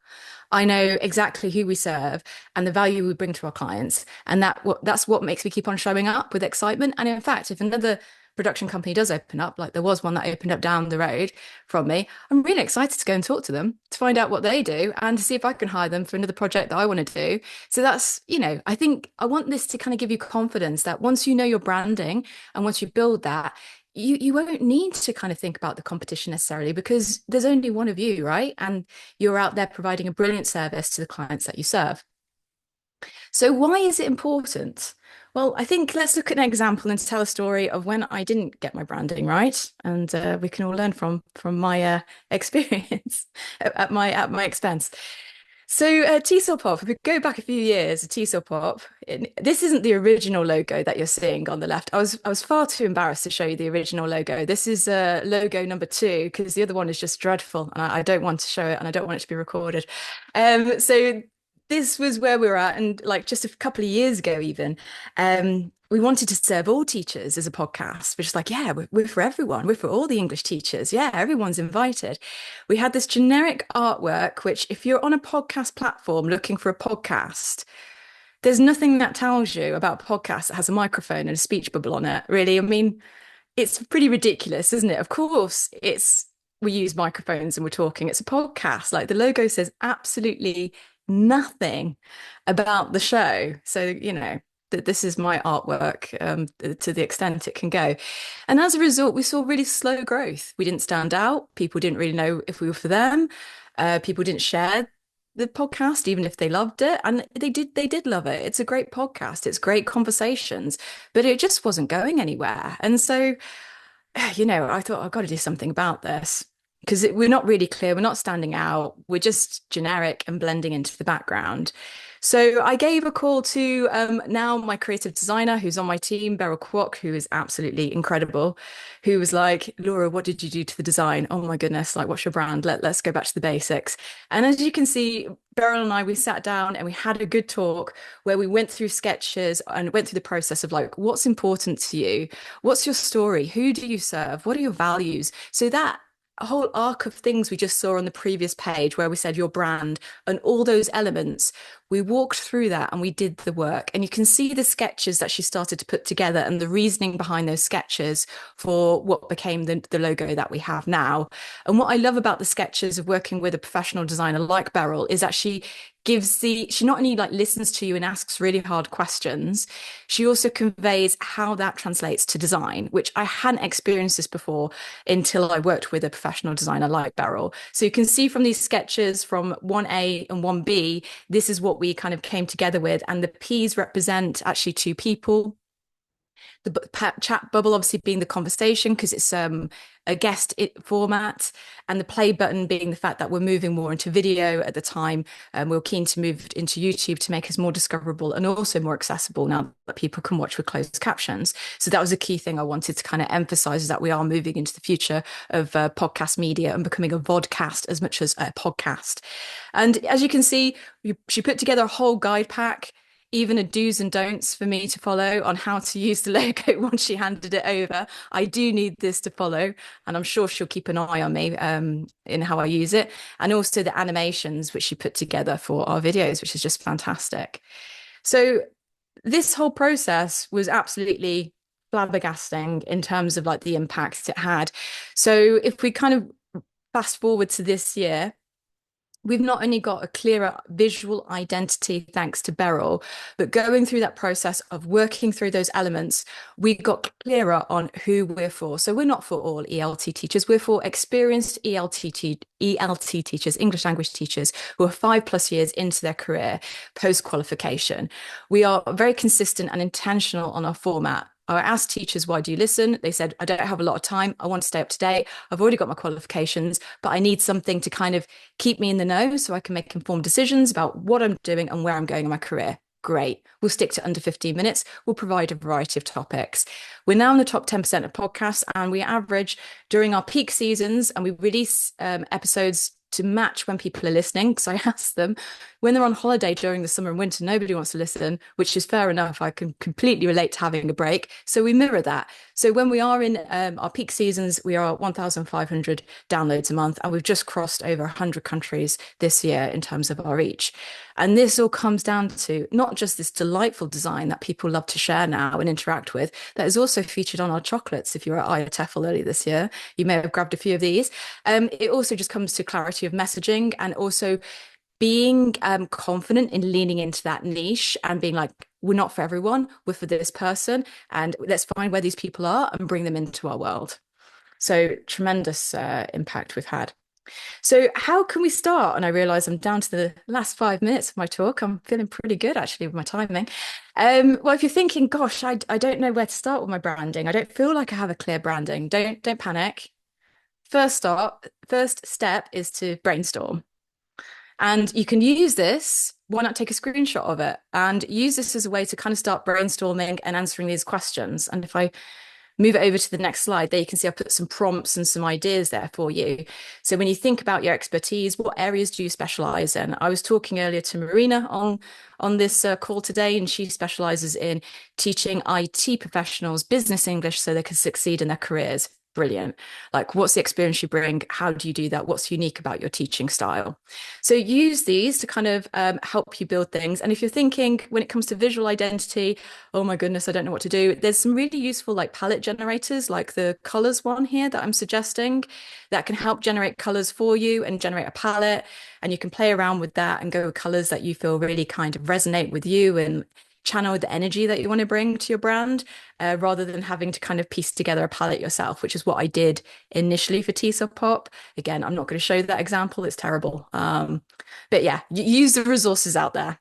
I know exactly who we serve and the value we bring to our clients. And that's what makes me keep on showing up with excitement. And in fact, if another production company does open up, like there was one that opened up down the road from me, I'm really excited to go and talk to them to find out what they do and to see if I can hire them for another project that I want to do. So that's, I think I want this to kind of give you confidence that once you know your branding and once you build that, you won't need to kind of think about the competition necessarily, because there's only one of you, right? And you're out there providing a brilliant service to the clients that you serve. So why is it important? Well, I think let's look at an example and tell a story of when I didn't get my branding right, and we can all learn from my experience at my expense. So TESOL Pop, if we go back a few years, TESOL Pop, this isn't the original logo that you're seeing on the left. I was far too embarrassed to show you the original logo. This is logo number 2, because the other one is just dreadful, and I don't want to show it, and I don't want it to be recorded. So this was where we were at, and like just a couple of years ago even, we wanted to serve all teachers as a podcast, which is like, yeah, we're for everyone. We're for all the English teachers. Yeah, everyone's invited. We had this generic artwork, which if you're on a podcast platform looking for a podcast, there's nothing that tells you about a podcast that has a microphone and a speech bubble on it, really. I mean, it's pretty ridiculous, isn't it? Of course, we use microphones and we're talking. It's a podcast. Like the logo says absolutely nothing about the show. So, that this is my artwork to the extent it can go. And as a result, we saw really slow growth. We didn't stand out. People didn't really know if we were for them. People didn't share the podcast, even if they loved it. And they did love it. It's a great podcast. It's great conversations, but it just wasn't going anywhere. And so, I thought I've got to do something about this, because we're not really clear. We're not standing out. We're just generic and blending into the background. So I gave a call to now my creative designer who's on my team, Beryl Kwok, who is absolutely incredible, who was like, Laura, what did you do to the design? Oh my goodness, like what's your brand? Let's go back to the basics. And as you can see, Beryl and I, we sat down and we had a good talk where we went through sketches and went through the process of like, what's important to you? What's your story? Who do you serve? What are your values? So that a whole arc of things we just saw on the previous page where we said your brand and all those elements, we walked through that and we did the work. And you can see the sketches that she started to put together and the reasoning behind those sketches for what became the logo that we have now. And what I love about the sketches of working with a professional designer like Beryl is that she not only like listens to you and asks really hard questions, she also conveys how that translates to design, which I hadn't experienced this before until I worked with a professional designer like Beryl. So you can see from these sketches from 1A and 1B, this is what we kind of came together with. And the P's represent actually 2 people. The chat bubble obviously being the conversation because it's a guest format, and the play button being the fact that we're moving more into video at the time. We're keen to move into YouTube to make us more discoverable and also more accessible now that people can watch with closed captions. So that was a key thing I wanted to kind of emphasize, is that we are moving into the future of podcast media and becoming a vodcast as much as a podcast. And as you can see, she put together a whole guide pack, even a do's and don'ts for me to follow on how to use the logo once she handed it over. I do need this to follow, and I'm sure she'll keep an eye on me in how I use it. And also the animations which she put together for our videos, which is just fantastic. So this whole process was absolutely flabbergasting in terms of like the impact it had. So if we kind of fast forward to this year, we've not only got a clearer visual identity thanks to Beryl, but going through that process of working through those elements, we got clearer on who we're for. So we're not for all ELT teachers, we're for experienced ELT teachers, English language teachers, who are 5+ years into their career post-qualification. We are very consistent and intentional on our format. I asked teachers, why do you listen? They said, I don't have a lot of time. I want to stay up to date. I've already got my qualifications, but I need something to kind of keep me in the know so I can make informed decisions about what I'm doing and where I'm going in my career. Great. We'll stick to under 15 minutes. We'll provide a variety of topics. We're now in the top 10% of podcasts, and we average during our peak seasons, and we release episodes to match when people are listening, because I ask them when they're on holiday during the summer and winter, nobody wants to listen, which is fair enough. I can completely relate to having a break. So we mirror that. So when we are in our peak seasons, we are at 1,500 downloads a month, and we've just crossed over 100 countries this year in terms of our reach. And this all comes down to not just this delightful design that people love to share now and interact with, that is also featured on our chocolates. If you were at IOTEFL earlier this year, you may have grabbed a few of these. It also just comes to clarity of messaging, and also being confident in leaning into that niche and being like, we're not for everyone, we're for this person, and let's find where these people are and bring them into our world. So tremendous impact we've had. So how can we start? And I realize I'm down to the last 5 minutes of my talk. I'm feeling pretty good actually with my timing. Well, if you're thinking, gosh, I don't know where to start with my branding, I don't feel like I have a clear branding, don't panic. First step is to brainstorm. And you can use this. Why not take a screenshot of it and use this as a way to kind of start brainstorming and answering these questions? And if I move it over to the next slide, there you can see I put some prompts and some ideas there for you. So when you think about your expertise, what areas do you specialize in? I was talking earlier to Marina on this call today, and she specializes in teaching IT professionals business English so they can succeed in their careers. Brilliant. Like, what's the experience you bring? How do you do that? What's unique about your teaching style? So use these to kind of help you build things. And if you're thinking when it comes to visual identity, oh my goodness, I don't know what to do, there's some really useful like palette generators, like the colors one here that I'm suggesting, that can help generate colors for you and generate a palette. And you can play around with that and go with colors that you feel really kind of resonate with you and channel the energy that you want to bring to your brand, rather than having to kind of piece together a palette yourself, which is what I did initially for TESOL Pop. Again, I'm not going to show that example. It's terrible. But yeah, use the resources out there.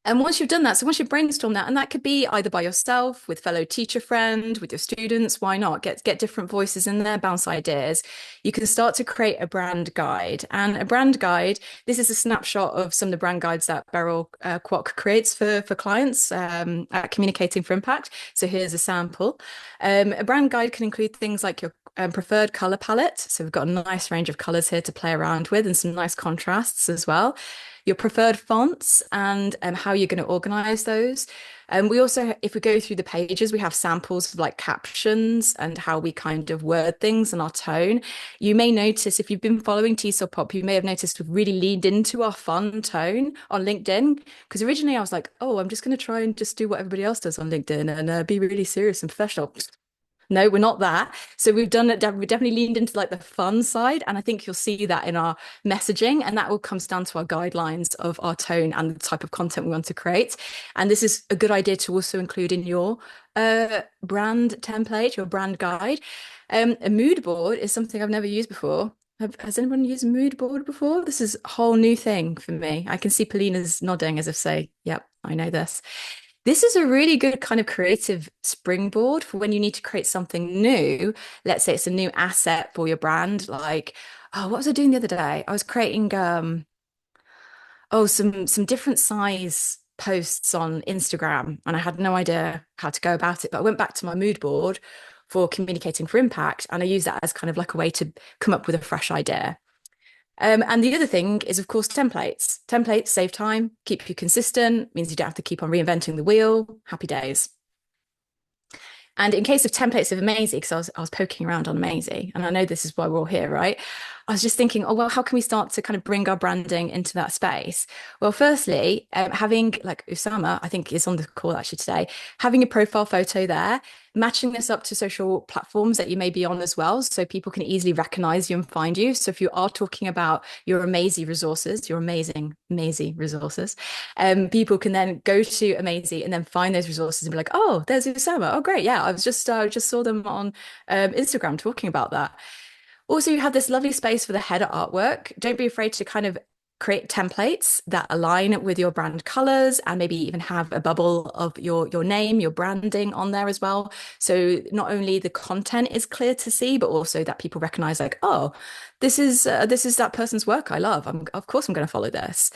And once you've done that, so once you brainstorm that, and that could be either by yourself, with fellow teacher friend, with your students, why not? Get different voices in there, bounce ideas. You can start to create a brand guide. And a brand guide, this is a snapshot of some of the brand guides that Beryl Kwok creates for clients at Communicating for Impact. So here's a sample. A brand guide can include things like your preferred color palette. So we've got a nice range of colors here to play around with, and some nice contrasts as well. Your preferred fonts and how you're going to organize those. And we also, if we go through the pages, we have samples of like captions and how we kind of word things and our tone. You may notice, if you've been following TESOL Pop, you may have noticed we've really leaned into our fun tone on LinkedIn. Because originally I was like, oh, I'm just going to try and just do what everybody else does on LinkedIn and be really serious and professional. No, we're not that. So we've done it. We've definitely leaned into like the fun side. And I think you'll see that in our messaging. And that all comes down to our guidelines of our tone and the type of content we want to create. And this is a good idea to also include in your brand template, your brand guide. A mood board is something I've never used before. Has anyone used a mood board before? This is a whole new thing for me. I can see Paulina's nodding as if say, yep, I know this. This is a really good kind of creative springboard for when you need to create something new. Let's say it's a new asset for your brand. Like, oh, what was I doing the other day? I was creating some different size posts on Instagram, and I had no idea how to go about it. But I went back to my mood board for Communicating for Impact, and I used that as kind of like a way to come up with a fresh idea. And the other thing is, of course, templates. Templates save time, keep you consistent, means you don't have to keep on reinventing the wheel. Happy days. And in case of templates of Amazy, because I was poking around on Amazy, and I know this is why we're all here, right? I was just thinking, oh, well, how can we start to kind of bring our branding into that space? Well, firstly, having like Usama, I think is on the call actually today, having a profile photo there, matching this up to social platforms that you may be on as well, so people can easily recognize you and find you. So if you are talking about your Amazy resources, your amazing, Amazy resources, people can then go to Amazy and then find those resources and be like, oh, there's Usama. Oh, great. Yeah, I was just saw them on Instagram talking about that. Also, you have this lovely space for the header artwork. Don't be afraid to kind of create templates that align with your brand colors and maybe even have a bubble of your name, your branding on there as well. So not only the content is clear to see, but also that people recognize like, oh, this is that person's work I love. Of course I'm going to follow this.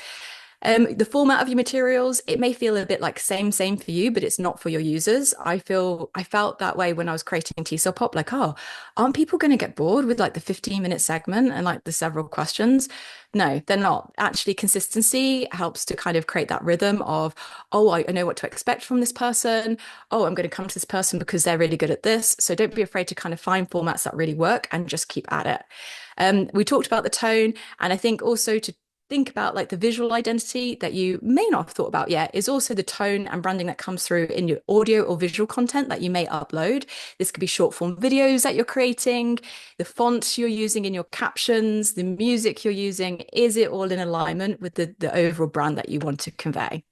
The format of your materials, it may feel a bit like same for you, but it's not for your users. I felt that way when I was creating TESOL Pop, like, oh, aren't people going to get bored with like the 15-minute segment and like the several questions? No, they're not. Actually, consistency helps to kind of create that rhythm of, oh, I know what to expect from this person. Oh, I'm going to come to this person because they're really good at this. So don't be afraid to kind of find formats that really work and just keep at it. We talked about the tone, and I think also to think about like the visual identity that you may not have thought about yet is also the tone and branding that comes through in your audio or visual content that you may upload. This could be short form videos that you're creating, the fonts you're using in your captions, the music you're using. Is it all in alignment with the overall brand that you want to convey?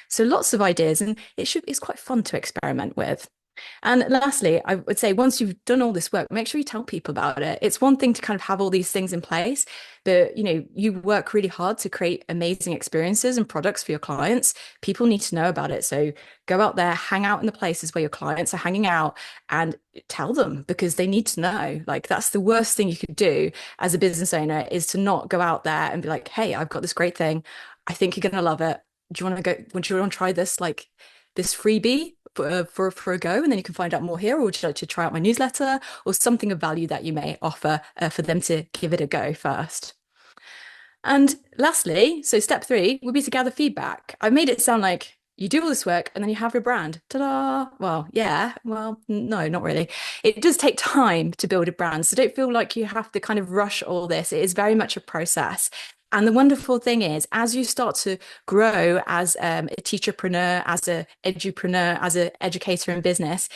So lots of ideas, and it's quite fun to experiment with. And lastly, I would say once you've done all this work, make sure you tell people about it. It's one thing to kind of have all these things in place, but you work really hard to create amazing experiences and products for your clients. People need to know about it. So go out there, hang out in the places where your clients are hanging out and tell them, because they need to know. Like, that's the worst thing you could do as a business owner, is to not go out there and be like, hey, I've got this great thing. I think you're going to love it. Do you want to try this, like this freebie for a go, and then you can find out more here, or would you like to try out my newsletter or something of value that you may offer for them to give it a go first? And lastly, so step 3 would be to gather feedback. I made it sound like you do all this work and then you have your brand. Ta-da! Well, yeah, well, no, not really. It does take time to build a brand, so don't feel like you have to kind of rush all this. It is very much a process. And the wonderful thing is, as you start to grow as a teacherpreneur, as an edupreneur, as an educator in business,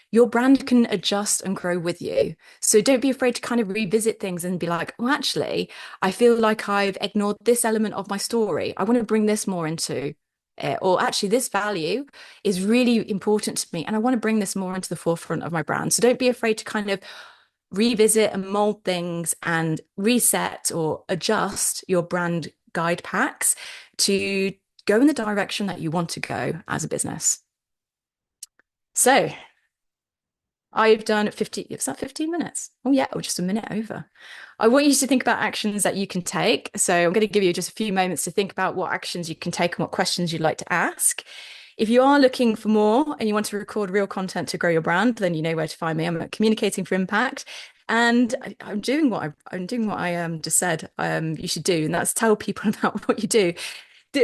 your brand can adjust and grow with you. So don't be afraid to kind of revisit things and be like, well, actually, I feel like I've ignored this element of my story. I want to bring this more into it. Or actually, this value is really important to me, and I want to bring this more into the forefront of my brand. So don't be afraid to kind of revisit and mold things and reset or adjust your brand guide packs to go in the direction that you want to go as a business. So I've done 50, is that 15 minutes? Oh yeah, or just a minute over. I want you to think about actions that you can take. So I'm going to give you just a few moments to think about what actions you can take and what questions you'd like to ask. If you are looking for more and you want to record real content to grow your brand, then you know where to find me. I'm at Communicating for Impact, and I'm doing what I just said you should do, and that's tell people about what you do.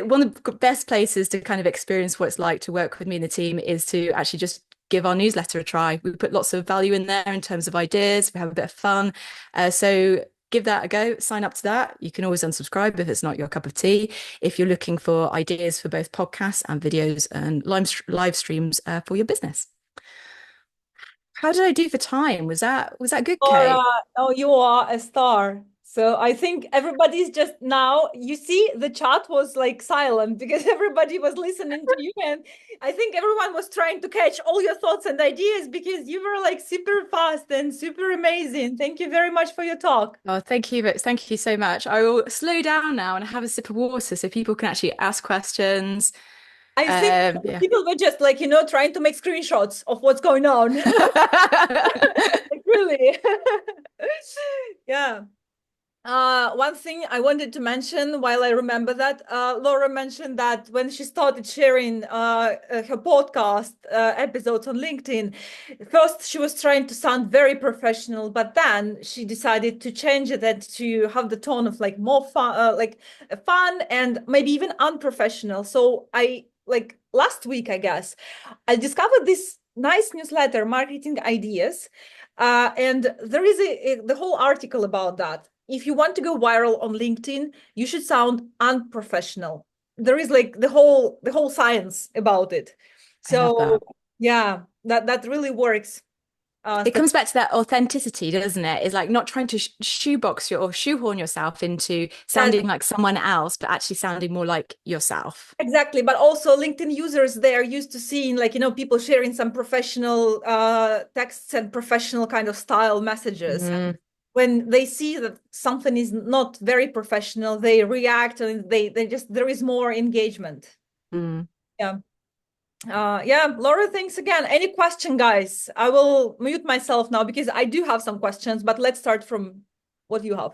One of the best places to kind of experience what it's like to work with me and the team is to actually just give our newsletter a try. We put lots of value in there in terms of ideas. We have a bit of fun. So give that a go, sign up to that. You can always unsubscribe if it's not your cup of tea. If you're looking for ideas for both podcasts and videos and live streams for your business. How did I do for time? Was that good, Kate? Oh, you are a star. So I think everybody's just now, you see, the chat was like silent because everybody was listening to you. And I think everyone was trying to catch all your thoughts and ideas because you were like super fast and super amazing. Thank you very much for your talk. Oh, thank you, Vix. Thank you so much. I will slow down now and have a sip of water so people can actually ask questions. I think people were just like, trying to make screenshots of what's going on. Like, really. Yeah. One thing I wanted to mention while I remember that, Laura mentioned that when she started sharing her podcast episodes on LinkedIn, first she was trying to sound very professional, but then she decided to change it and to have the tone of like more fun, fun and maybe even unprofessional. So last week, I guess, I discovered this nice newsletter, Marketing Ideas, and there is the whole article about that. if you want to go viral on LinkedIn, you should sound unprofessional. There is like the whole science about it. So yeah, that really works. It comes back to that authenticity, doesn't it? It's like not trying to shoebox or shoehorn yourself into sounding like someone else, but actually sounding more like yourself. Exactly. But also LinkedIn users, they are used to seeing like, people sharing some professional texts and professional kind of style messages. When they see that something is not very professional, they react and they just, there is more engagement. Yeah. Laura, thanks again. Any question, guys? I will mute myself now because I do have some questions, but let's start from what you have.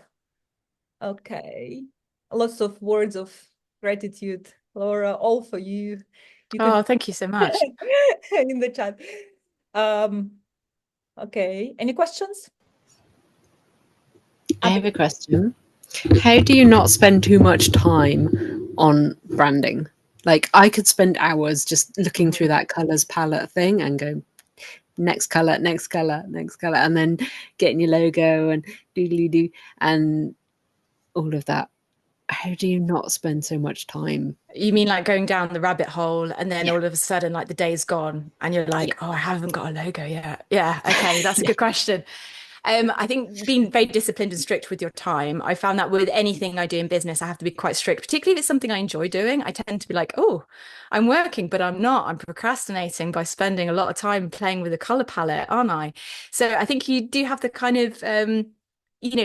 Okay. Lots of words of gratitude, Laura, all for you. Thank you so much. In the chat. Okay. Any questions? I have a question. How do you not spend too much time on branding? Like I could spend hours just looking through that colors palette thing and go next color, next color, next color, and then getting your logo and doodly doo and all of that. How do you not spend so much time? You mean like going down the rabbit hole and then all of a sudden like the day's gone and you're like, oh, I haven't got a logo yet. Yeah. Okay. That's a good question. I think being very disciplined and strict with your time, I found that with anything I do in business, I have to be quite strict, particularly if it's something I enjoy doing. I tend to be like, oh, I'm working, but I'm not. I'm procrastinating by spending a lot of time playing with the color palette, aren't I? So I think you do have to kind of,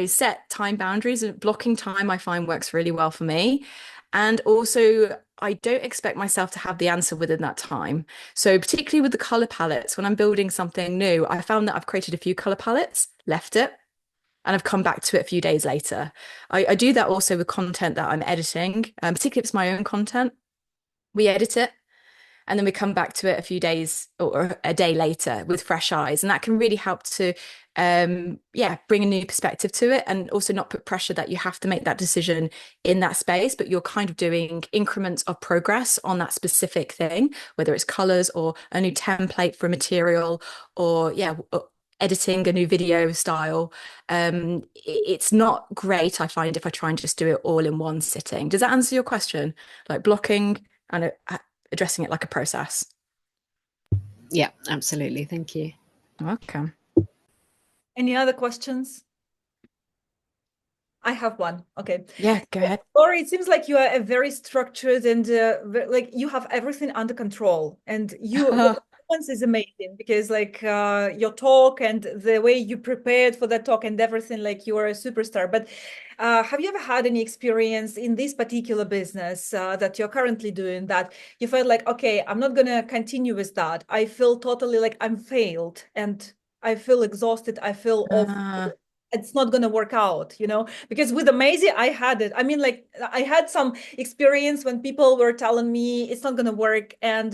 set time boundaries. Blocking time, I find works really well for me. And also, I don't expect myself to have the answer within that time. So particularly with the color palettes, when I'm building something new, I found that I've created a few color palettes, left it, and I've come back to it a few days later. I do that also with content that I'm editing, particularly if it's my own content. We edit it and then we come back to it a few days or a day later with fresh eyes. And that can really help to bring a new perspective to it, and also not put pressure that you have to make that decision in that space, but you're kind of doing increments of progress on that specific thing, whether it's colors or a new template for a material or editing a new video style. It's not great, I find, if I try and just do it all in one sitting. Does that answer your question? Like blocking and addressing it like a process. Yeah, absolutely. Thank you. Welcome. Any other questions? I have one. Okay. Yeah, go ahead. Laura, it seems like you are a very structured and like you have everything under control, and your performance is amazing because like your talk and the way you prepared for that talk and everything, like you are a superstar. But have you ever had any experience in this particular business that you're currently doing that you felt like, okay, I'm not gonna continue with that. I feel totally like I'm failed and I feel exhausted. I feel awful. It's not going to work out, because with Amazy, I had it. I mean, like I had some experience when people were telling me it's not going to work and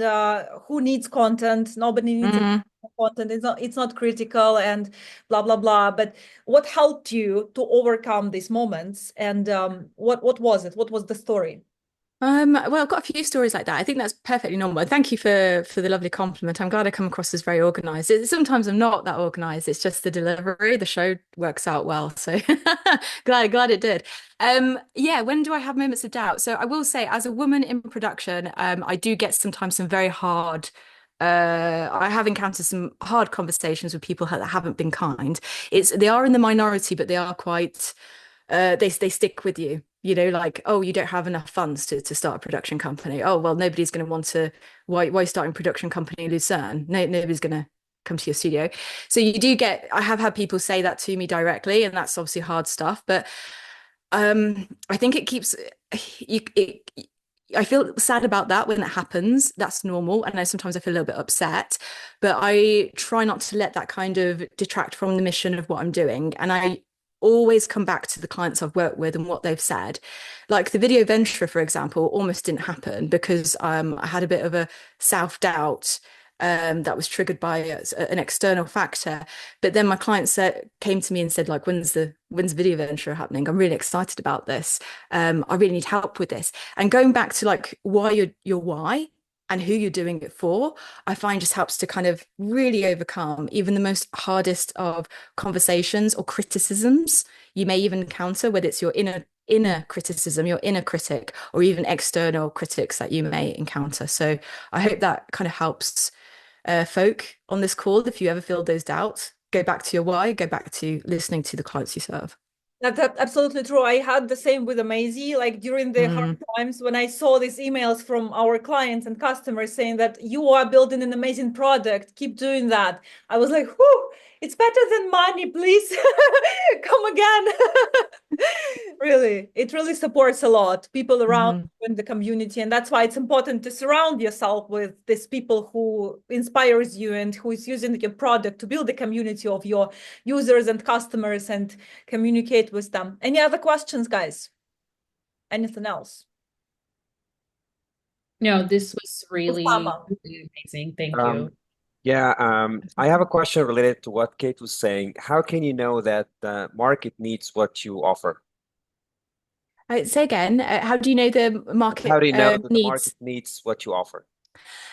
who needs content? Nobody needs content. It's not critical and blah, blah, blah. But what helped you to overcome these moments? And what was it? What was the story? Well, I've got a few stories like that. I think that's perfectly normal. Thank you for the lovely compliment. I'm glad I come across as very organized. Sometimes I'm not that organized. It's just the delivery. The show works out well. So glad it did. When do I have moments of doubt? So I will say, as a woman in production, I do get sometimes some very hard. I have encountered some hard conversations with people that haven't been kind. They are in the minority, but they are quite. They stick with you. Like, oh, you don't have enough funds to start a production company. Oh, well, nobody's going to want to. Why starting a production company in Lucerne? No, nobody's going to come to your studio. So you do get. I have had people say that to me directly, and that's obviously hard stuff. But I think it keeps. I feel sad about that when that happens. That's normal, and sometimes I feel a little bit upset. But I try not to let that kind of detract from the mission of what I'm doing, and I always come back to the clients I've worked with and what they've said. Like the video venture, for example, almost didn't happen because I had a bit of a self-doubt that was triggered by an external factor. But then my client came to me and said, like, when's the video venture happening? I'm really excited about this. I really need help with this. And going back to like why your why, and who you're doing it for, I find just helps to kind of really overcome even the most hardest of conversations or criticisms you may even encounter, whether it's your inner criticism, your inner critic, or even external critics that you may encounter. So I hope that kind of helps folk on this call. If you ever feel those doubts, go back to your why, go back to listening to the clients you serve. That's absolutely true. I had the same with Amazy. Like during the hard times when I saw these emails from our clients and customers saying that you are building an amazing product, keep doing that. I was like, whoo, it's better than money, please. Come again. Really, it really supports a lot people around in the community. And that's why it's important to surround yourself with these people who inspires you and who is using your product to build a community of your users and customers and communicate with them. Any other questions, guys? Anything else? No, this was really, Osama. really amazing. Thank you. Yeah, I have a question related to what Kate was saying. How can you know that the market needs what you offer? Say again, how do you know the market How do you know that the needs? market needs what you offer?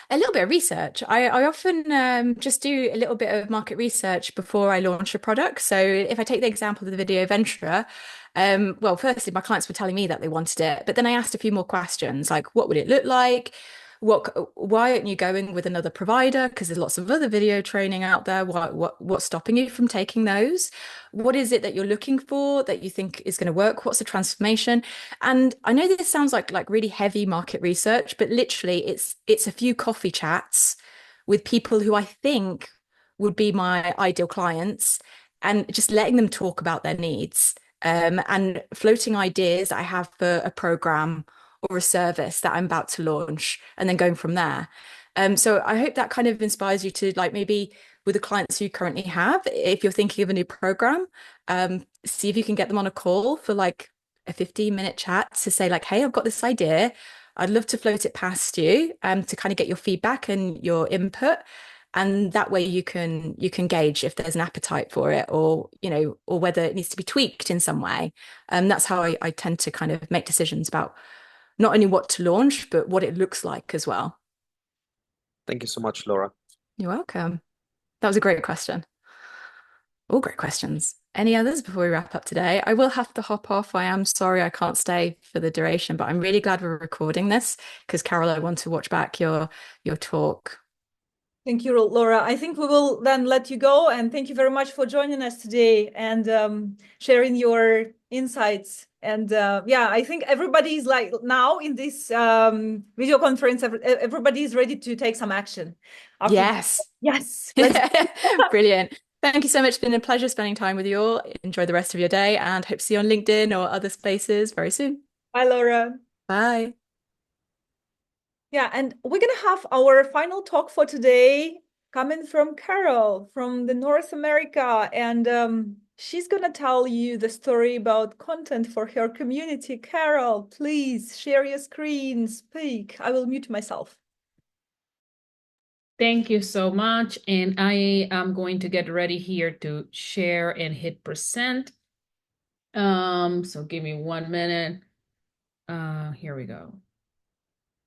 A little bit of research. I often just do a little bit of market research before I launch a product. So if I take the example of the video Ventura, well, firstly, my clients were telling me that they wanted it, but then I asked a few more questions, like what would it look like? Why aren't you going with another provider? Because there's lots of other video training out there. What's stopping you from taking those? What is it that you're looking for that you think is going to work? What's the transformation? And I know this sounds like really heavy market research, but literally it's a few coffee chats with people who I think would be my ideal clients and just letting them talk about their needs, and floating ideas I have for a program or a service that I'm about to launch and then going from there. So I hope that kind of inspires you to, like, maybe with the clients you currently have, if you're thinking of a new program, see if you can get them on a call for like a 15-minute chat to say like, hey, I've got this idea. I'd love to float it past you, to kind of get your feedback and your input. And that way you can gauge if there's an appetite for it, or or whether it needs to be tweaked in some way. That's how I tend to kind of make decisions about not only what to launch, but what it looks like as well. Thank you so much, Laura. You're welcome. That was a great question. All great questions. Any others before we wrap up today? I will have to hop off. I am sorry I can't stay for the duration, but I'm really glad we're recording this because, Carol, I want to watch back your talk. Thank you, Laura. I think we will then let you go. And thank you very much for joining us today and sharing your insights. And yeah, I think everybody's like now in this video conference, everybody is ready to take some action. Yes. Yes. Brilliant. Thank you so much. It's been a pleasure spending time with you all. Enjoy the rest of your day and hope to see you on LinkedIn or other spaces very soon. Bye, Laura. Bye. Yeah, and we're going to have our final talk for today coming from Carol from the North America. And she's going to tell you the story about content for her community. Carol, please share your screen, speak. I will mute myself. Thank you so much. And I am going to get ready here to share and hit present. So give me 1 minute. Here we go.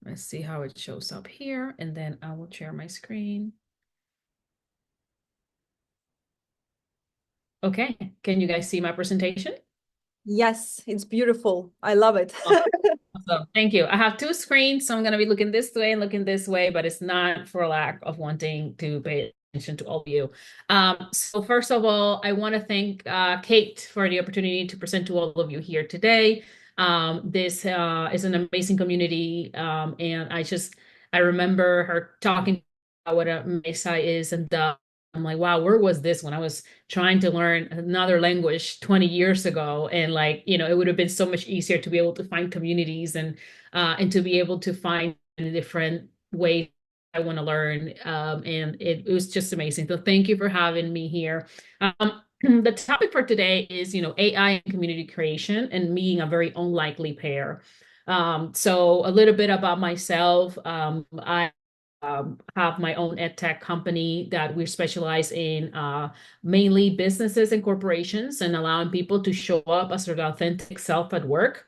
Let's see how it shows up here, and then I will share my screen. Okay, can you guys see my presentation? Yes, it's beautiful. I love it. Awesome. Thank you. I have two screens, so I'm going to be looking this way and looking this way, but it's not for lack of wanting to pay attention to all of you. So first of all, I want to thank Kate for the opportunity to present to all of you here today. This is an amazing community, and I remember her talking about what a Amazy is, and I'm like, wow, where was this when I was trying to learn another language 20 years ago? And like, it would have been so much easier to be able to find communities and to be able to find different ways I want to learn. And it was just amazing. So thank you for having me here. The topic for today is, AI and community creation and being a very unlikely pair. So a little bit about myself. I have my own ed tech company that we specialize in mainly businesses and corporations and allowing people to show up as their authentic self at work.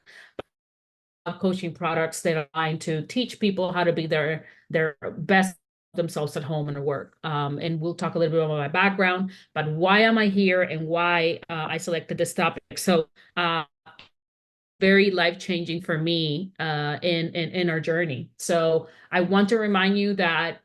coaching products that are designed to teach people how to be their best themselves at home and at work. And we'll talk a little bit about my background, but why am I here and why I selected this topic. So very life-changing for me in our journey. So I want to remind you that,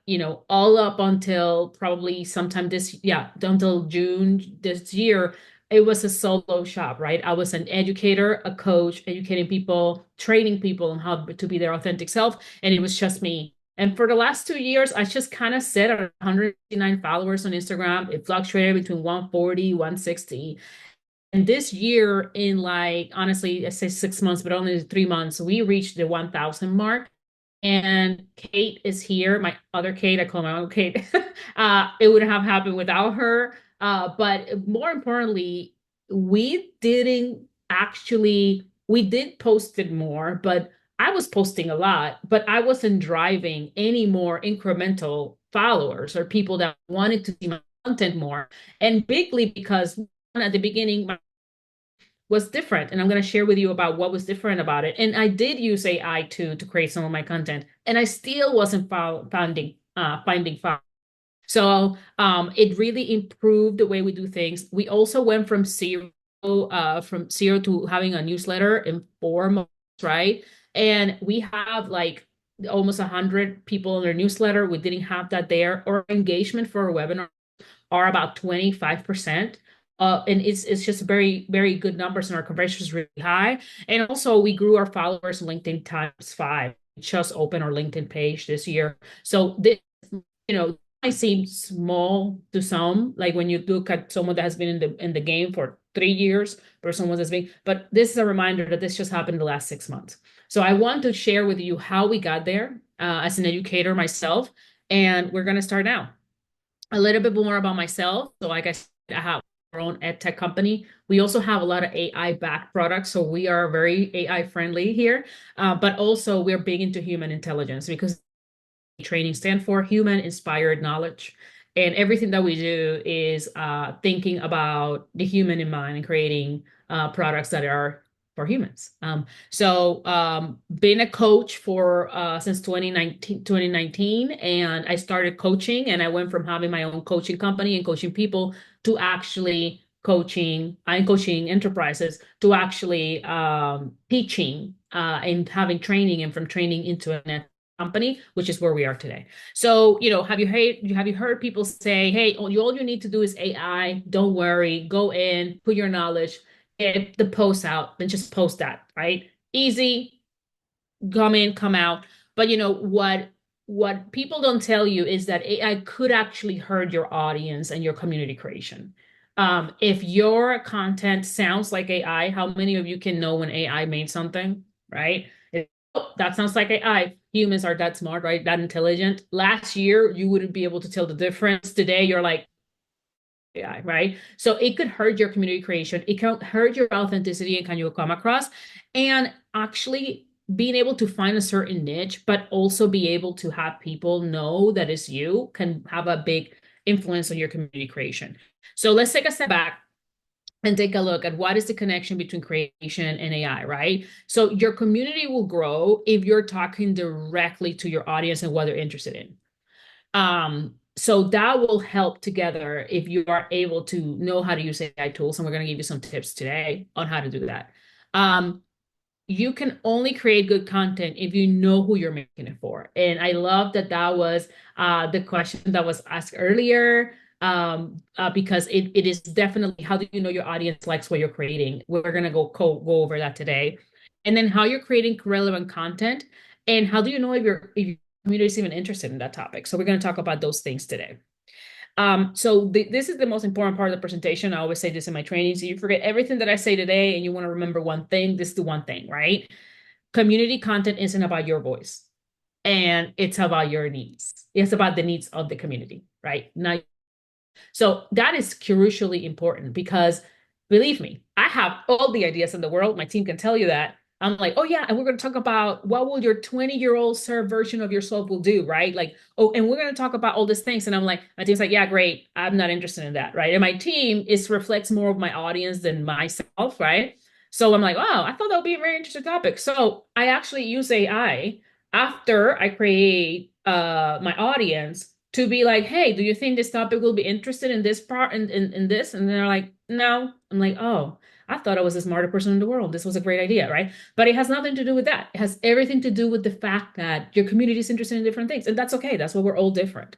all up until probably sometime until June this year, it was a solo shop, right? I was an educator, a coach, educating people, training people on how to be their authentic self. And it was just me. And for the last 2 years, I just kind of sat at 159 followers on Instagram. It fluctuated between 140, 160. And this year, in honestly, I say 6 months, but only 3 months, we reached the 1,000 mark. And Kate is here, my other Kate, I call my own Kate. It wouldn't have happened without her. But more importantly, we did post it more, but I was posting a lot, but I wasn't driving any more incremental followers or people that wanted to see my content more. And bigly because at the beginning, was different, and I'm going to share with you about what was different about it. And I did use AI to create some of my content, and I still wasn't finding found. So it really improved the way we do things. We also went from zero to having a newsletter in 4 months, right? And we have almost 100 people in our newsletter. We didn't have that there. Our engagement for our webinar are about 25%. And it's just very, very good numbers, and our conversion is really high. And also we grew our followers on LinkedIn ×5. We just opened our LinkedIn page this year. So this, might seem small to some, like when you look at someone that has been in the game for 3 years versus someone that's been, but this is a reminder that this just happened in the last 6 months. So I want to share with you how we got there as an educator myself, and we're going to start now. A little bit more about myself. So like I said, I have our own ed tech company. We also have a lot of AI backed products. So we are very AI friendly here, but also we're big into human intelligence, because training stands for human inspired knowledge. And everything that we do is thinking about the human in mind and creating products that are for humans. Been a coach for since 2019, and I started coaching, and I went from having my own coaching company and coaching people to actually coaching enterprises, to actually teaching and having training, and from training into a company, which is where we are today. So, have you heard people say, hey, all you need to do is AI, don't worry, go in, put your knowledge, get the post out, then just post that, right? Easy, come in, come out. But what people don't tell you is that AI could actually hurt your audience and your community creation. If your content sounds like AI, how many of you can know when AI made something, right? That sounds like AI. Humans are that smart, right? That intelligent. Last year, you wouldn't be able to tell the difference. Today, you're like AI, right? So it could hurt your community creation. It can hurt your authenticity and can you come across. And actually being able to find a certain niche, but also be able to have people know that it's you, can have a big influence on your community creation. So let's take a step back and take a look at what is the connection between creation and AI, right? So your community will grow if you're talking directly to your audience and what they're interested in. So that will help together if you are able to know how to use AI tools. And we're going to give you some tips today on how to do that. You can only create good content if you know who you're making it for. And I love that was the question that was asked earlier. Because it is definitely, how do you know your audience likes what you're creating? We're going to go over that today. And then how you're creating relevant content, and how do you know if your community is even interested in that topic? So we're going to talk about those things today. This is the most important part of the presentation. I always say this in my trainings. You forget everything that I say today and you want to remember one thing. This is the one thing, right? Community content isn't about your voice, and it's about your needs. It's about the needs of the community, right? So that is crucially important, because believe me, I have all the ideas in the world. My team can tell you that. I'm like, oh yeah, and we're going to talk about what will your 20-year-old version of yourself will do, right? Like, oh, and we're going to talk about all these things. And I'm like, my team's like, yeah, great. I'm not interested in that, right? And my team reflects more of my audience than myself, right? So I'm like, oh, I thought that would be a very interesting topic. So I actually use AI after I create my audience to be like, hey, do you think this topic will be interested in this part in this? And they're like, no. I'm like, oh, I thought I was the smartest person in the world. This was a great idea, right? But it has nothing to do with that. It has everything to do with the fact that your community is interested in different things. And that's okay. That's why we're all different.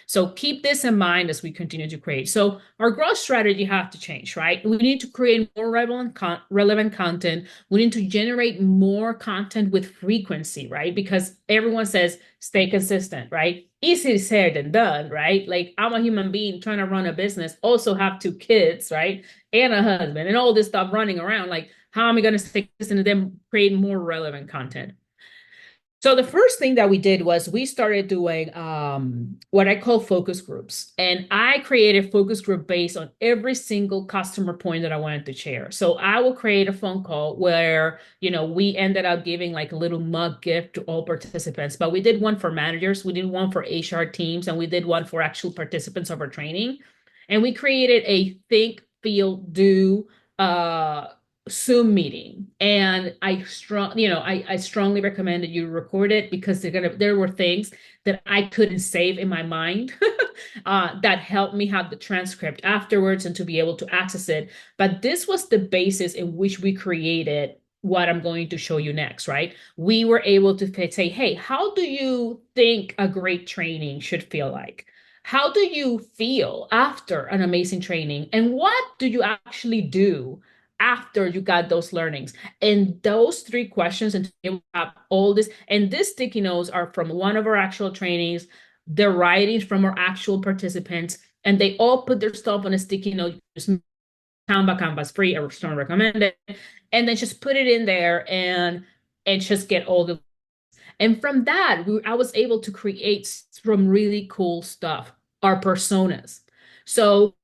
So keep this in mind as we continue to create. So our growth strategy has to change, right? We need to create more relevant content. We need to generate more content with frequency, right? Because everyone says stay consistent, right? Easy said than done, right? Like I'm a human being trying to run a business, also have 2 kids, right? And a husband and all this stuff running around. Like, how am I going to stay consistent and then create more relevant content? So the first thing that we did was we started doing what I call focus groups. And I created focus group based on every single customer point that I wanted to share. So I will create a phone call where, we ended up giving like a little mug gift to all participants. But we did one for managers, we did one for HR teams, and we did one for actual participants of our training. And we created a think, feel, do Zoom meeting, and I strongly recommend that you record it, because there were things that I couldn't save in my mind that helped me have the transcript afterwards and to be able to access it. But this was the basis in which we created what I'm going to show you next, right? We were able to say, hey, how do you think a great training should feel like? How do you feel after an amazing training? And what do you actually do after you got those learnings? And those 3 questions, and you have all this, and these sticky notes are from one of our actual trainings, the writings from our actual participants, and they all put their stuff on a sticky note. Just Canva's free, I strongly recommend it. And then just put it in there and just get all the, and from that, I was able to create some really cool stuff, our personas. So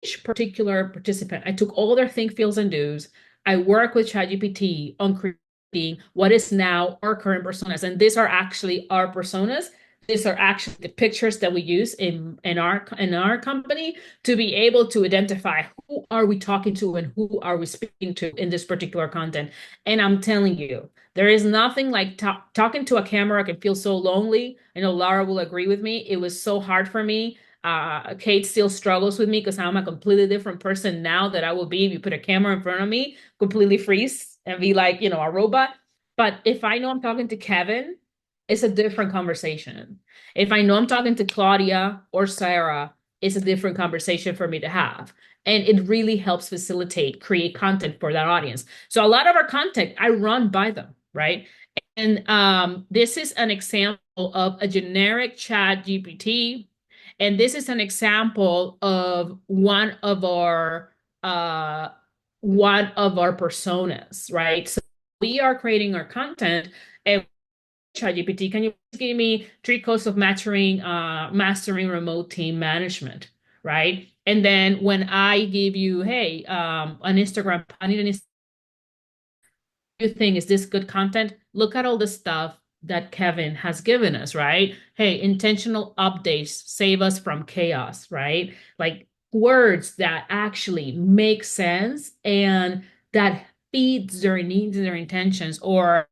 each particular participant, I took all their think, feels, and do's. I work with ChatGPT on creating what is now our current personas. And these are actually our personas. These are actually the pictures that we use in our company to be able to identify who are we talking to and who are we speaking to in this particular content. And I'm telling you, there is nothing like talking to a camera can feel so lonely. I know Laura will agree with me. It was so hard for me. Kate still struggles with me because I'm a completely different person now that I will be if you put a camera in front of me, completely freeze and be like, a robot. But if I know I'm talking to Kevin, it's a different conversation. If I know I'm talking to Claudia or Sarah, it's a different conversation for me to have. And it really helps create content for that audience. So a lot of our content, I run by them, right? And this is an example of a generic chat GPT. And this is an example of one of our personas, right? So we are creating our content, and ChatGPT, can you give me 3 codes of mastering remote team management, right? And then when I give you, hey, an Instagram, I need an Instagram thing, is this good content? Look at all the stuff that Kevin has given us, right? Hey, intentional updates save us from chaos, right? Like words that actually make sense and that feeds their needs and their intentions, or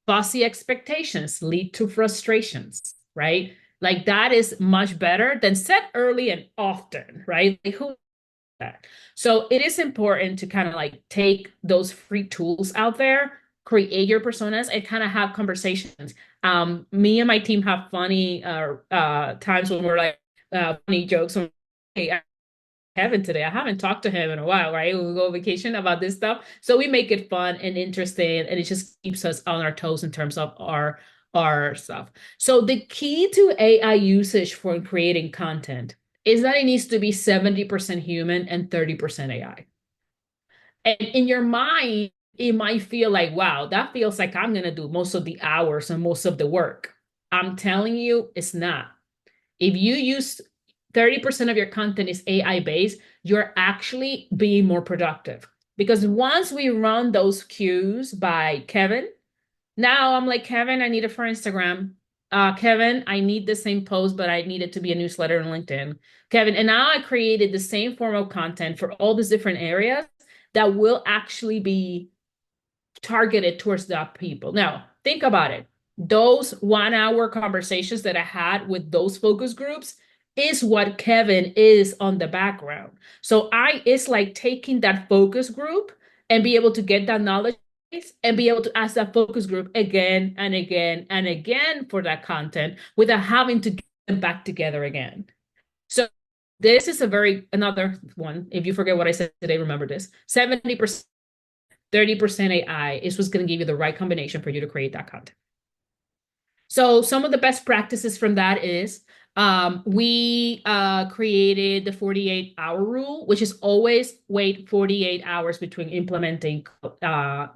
fussy expectations lead to frustrations, right? Like that is much better than set early and often, right? Like who that? So it is important to kind of like take those free tools out there, create your personas, and kind of have conversations. Me and my team have funny times when we're like funny jokes. When, hey, Kevin today. I haven't talked to him in a while, right? We'll go on vacation about this stuff. So we make it fun and interesting, and it just keeps us on our toes in terms of our stuff. So the key to AI usage for creating content is that it needs to be 70% human and 30% AI. And in your mind, it might feel like, wow, that feels like I'm going to do most of the hours and most of the work. I'm telling you, it's not. If you use 30% of your content is AI based, you're actually being more productive. Because once we run those cues by Kevin, now I'm like, Kevin, I need it for Instagram. Kevin, I need the same post, but I need it to be a newsletter on LinkedIn. Kevin, and now I created the same form of content for all these different areas that will actually be targeted towards that people. Now, think about it. Those 1 hour conversations that I had with those focus groups is what Kevin is on the background. So it's like taking that focus group and be able to get that knowledge base and be able to ask that focus group again and again and again for that content without having to get them back together again. So this is another one. If you forget what I said today, remember this. 70%, 30% AI is what's going to give you the right combination for you to create that content. So some of the best practices from that is we created the 48-hour rule, which is always wait 48 hours between implementing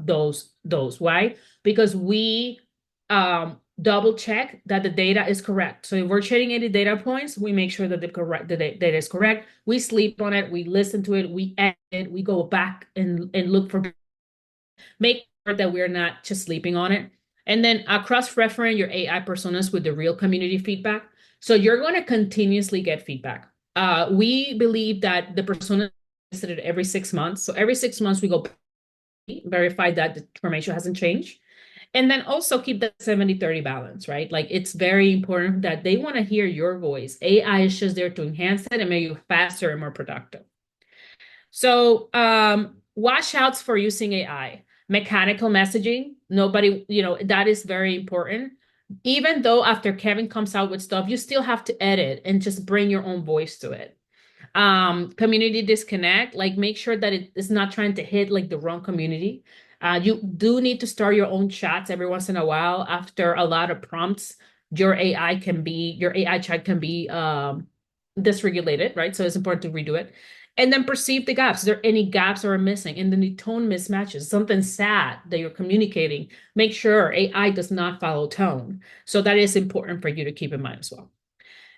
those. Why? Because we double check that the data is correct. So if we're checking any data points, we make sure that the data is correct. We sleep on it, we listen to it, we edit it, we go back and look for, make sure that we're not just sleeping on it. And then cross-reference your AI personas with the real community feedback. So you're going to continuously get feedback. We believe that the persona is visited every 6 months. So every 6 months we go verify that the information hasn't changed. And then also keep the 70-30 balance, right? Like it's very important that they want to hear your voice. AI is just there to enhance it and make you faster and more productive. So watch outs for using AI. Mechanical messaging, nobody, that is very important. Even though after Kevin comes out with stuff, you still have to edit and just bring your own voice to it. Community disconnect, like make sure that it is not trying to hit like the wrong community. You do need to start your own chats every once in a while. After a lot of prompts, your AI chat can be dysregulated, right? So it's important to redo it. And then perceive the gaps. Is there any gaps that are missing? And then the tone mismatches, something sad that you're communicating. Make sure AI does not follow tone. So that is important for you to keep in mind as well.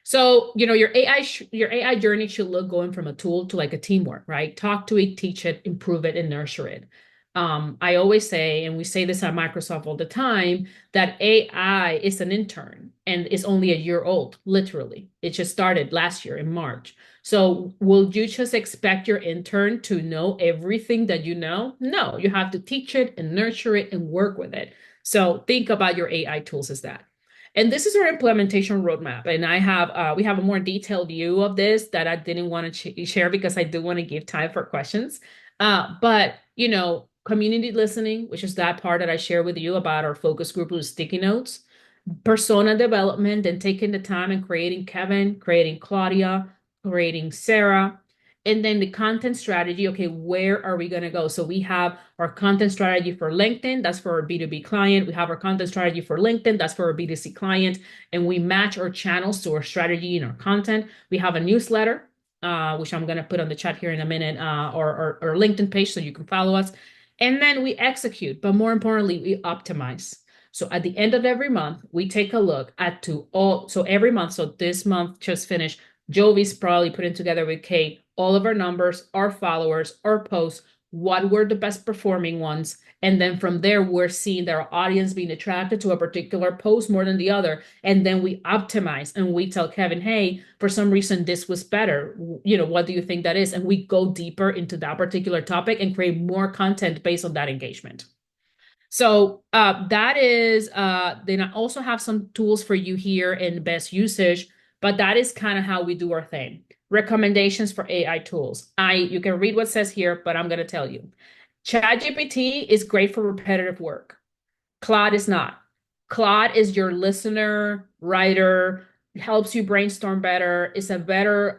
So, your AI journey should look going from a tool to like a teamwork, right? Talk to it, teach it, improve it, and nurture it. I always say, and we say this at Microsoft all the time, that AI is an intern and is only a year old, literally. It just started last year in March. So will you just expect your intern to know everything that you know? No, you have to teach it and nurture it and work with it. So think about your AI tools as that. And this is our implementation roadmap. And we have a more detailed view of this that I didn't want to share because I do want to give time for questions. But, community listening, which is that part that I share with you about our focus group with sticky notes, persona development, and taking the time and creating Kevin, creating Claudia, creating Sarah, and then the content strategy. Okay, where are we going to go? So we have our content strategy for LinkedIn. That's for our B2B client. We have our content strategy for LinkedIn. That's for our B2C client. And we match our channels to our strategy and our content. We have a newsletter, which I'm going to put on the chat here in a minute, or LinkedIn page so you can follow us. And then we execute. But more importantly, we optimize. So at the end of every month, we take a look so every month, so this month just finished, Jovi's probably putting together with Kate all of our numbers, our followers, our posts, what were the best performing ones. And then from there, we're seeing that our audience being attracted to a particular post more than the other. And then we optimize and we tell Kevin, hey, for some reason, this was better. What do you think that is? And we go deeper into that particular topic and create more content based on that engagement. So that is, then I also have some tools for you here in best usage, but that is kind of how we do our thing. Recommendations for AI tools. You can read what it says here, but I'm going to tell you. ChatGPT is great for repetitive work. Claude is not. Claude is your listener, writer, helps you brainstorm better. It's a better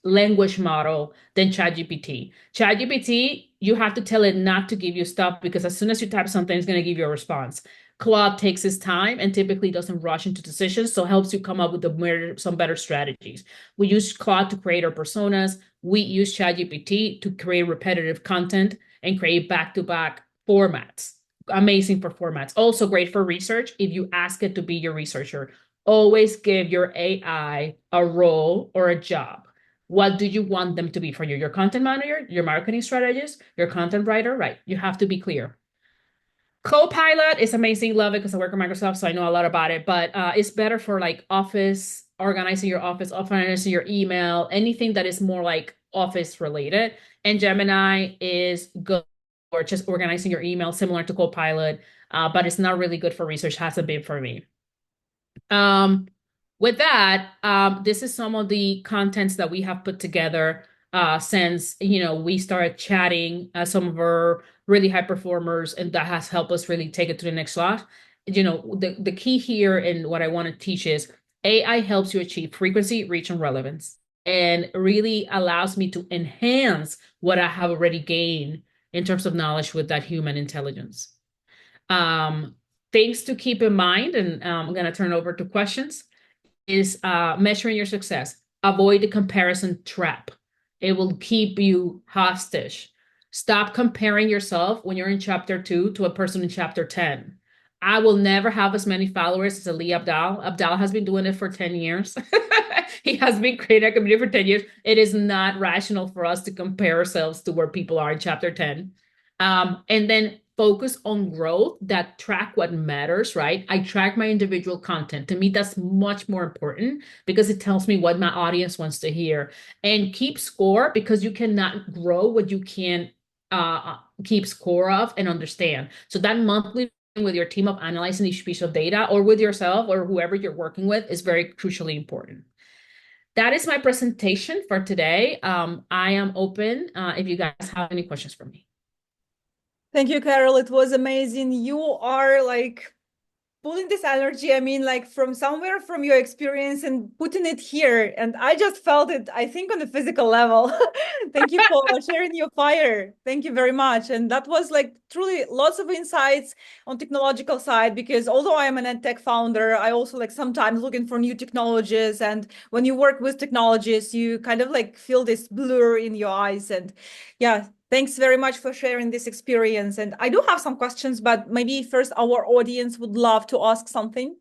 language model than ChatGPT. ChatGPT, you have to tell it not to give you stuff because as soon as you type something, it's going to give you a response. Claude takes his time and typically doesn't rush into decisions, so helps you come up with some better strategies. We use Claude to create our personas. We use ChatGPT to create repetitive content and create back-to-back formats. Amazing for formats. Also great for research if you ask it to be your researcher. Always give your AI a role or a job. What do you want them to be for you? Your content manager, your marketing strategist, your content writer, right? You have to be clear. Copilot is amazing. Love it because I work at Microsoft, so I know a lot about it, but it's better for like office, organizing your office, organizing your email, anything that is more like office related. And Gemini is good for just organizing your email, similar to Copilot, but it's not really good for research, hasn't been for me. With that, this is some of the contents that we have put together since we started chatting some of our really high performers, and that has helped us really take it to the next slot. The key here and what I want to teach is AI helps you achieve frequency, reach, and relevance, and really allows me to enhance what I have already gained in terms of knowledge with that human intelligence. Things to keep in mind, and I'm going to turn over to questions, is measuring your success. Avoid the comparison trap. It will keep you hostage. Stop comparing yourself when you're in chapter 2 to a person in chapter 10. I will never have as many followers as Ali Abdal. Abdal has been doing it for 10 years. He has been creating a community for 10 years. It is not rational for us to compare ourselves to where people are in chapter 10. And then focus on growth, that track what matters, right? I track my individual content. To me, that's much more important because it tells me what my audience wants to hear. And keep score, because you cannot grow what you can keep score of and understand. So that monthly with your team of analyzing each piece of data, or with yourself or whoever you're working with, is very crucially important. That is my presentation for today. I am open if you guys have any questions for me. Thank you, Carol. It was amazing. You are like pulling this energy, I mean, like from somewhere from your experience and putting it here. And I just felt it, I think, on a physical level. Thank you for sharing your fire. Thank you very much. And that was like truly lots of insights on technological side, because although I am an EdTech founder, I also like sometimes looking for new technologies. And when you work with technologies, you kind of like feel this blur in your eyes. And yeah, thanks very much for sharing this experience. And I do have some questions, but maybe first our audience would love to ask something.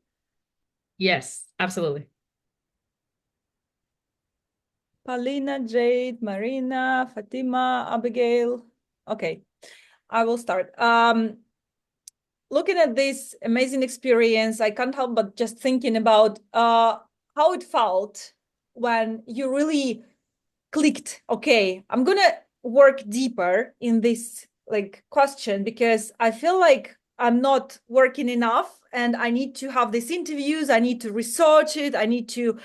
Yes, absolutely. Paulina, Jade, Marina, Fatima, Abigail. Okay, I will start. Looking at this amazing experience, I can't help but just thinking about how it felt when you really clicked, okay, I'm gonna work deeper in this like question, because I feel like I'm not working enough and I need to have these interviews, I need to research it, I need to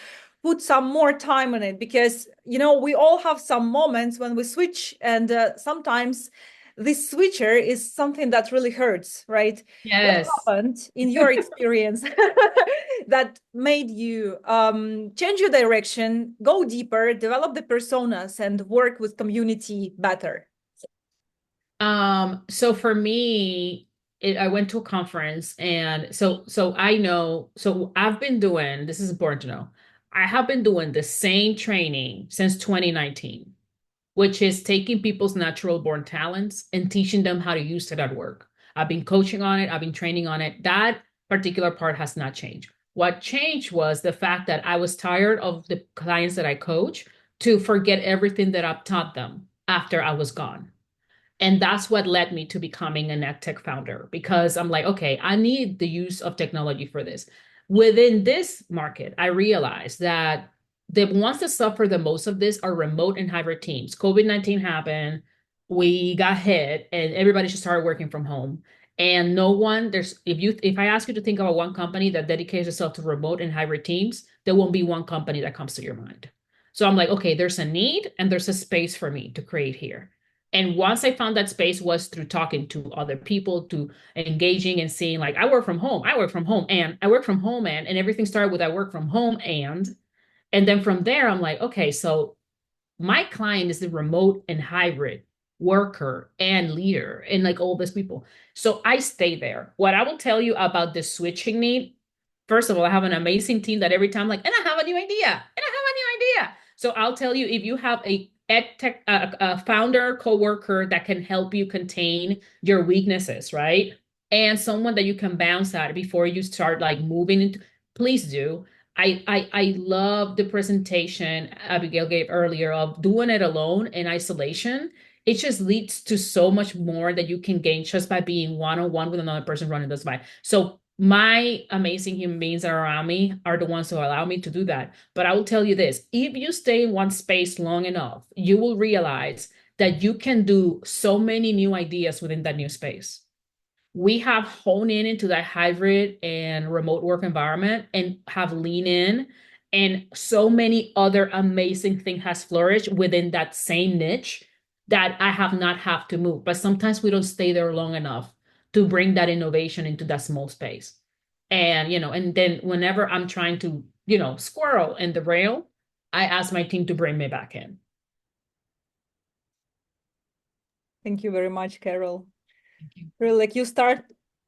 put some more time on it, because we all have some moments when we switch, and sometimes this switcher is something that really hurts, right? Yes. What happened in your experience that made you change your direction, go deeper, develop the personas, and work with community better? So for me, I went to a conference, and so I've been doing, this is important to know, I have been doing the same training since 2019, which is taking people's natural born talents and teaching them how to use it at work. I've been coaching on it, I've been training on it. That particular part has not changed. What changed was the fact that I was tired of the clients that I coach to forget everything that I've taught them after I was gone. And that's what led me to becoming an EdTech founder, because I'm like, okay, I need the use of technology for this. Within this market, I realized that the ones that suffer the most of this are remote and hybrid teams. COVID-19 happened, we got hit, and everybody just started working from home. And no one, if I ask you to think about one company that dedicates itself to remote and hybrid teams, there won't be one company that comes to your mind. So I'm like, okay, there's a need and there's a space for me to create here. And once I found that space was through talking to other people, to engaging and seeing, like, I work from home, I work from home, and I work from home, and everything started with I work from home. And then from there, I'm like, okay, so my client is the remote and hybrid worker and leader and like all these people. So I stay there. What I will tell you about the switching need, first of all, I have an amazing team that every time, like, and I have a new idea, and I have a new idea. So I'll tell you, if you have a EdTech founder, coworker that can help you contain your weaknesses, right? And someone that you can bounce at before you start like moving into, please do. I love the presentation Abigail gave earlier of doing it alone in isolation. It just leads to so much more that you can gain just by being one-on-one with another person running this by. So my amazing human beings that are around me are the ones who allow me to do that. But I will tell you this, if you stay in one space long enough, you will realize that you can do so many new ideas within that new space. We have honed in into that hybrid and remote work environment and have leaned in, and so many other amazing things has flourished within that same niche that I have not have to move. But sometimes we don't stay there long enough to bring that innovation into that small space. And, and then whenever I'm trying to, squirrel and derail, I ask my team to bring me back in. Thank you very much, Carol. Really, like you start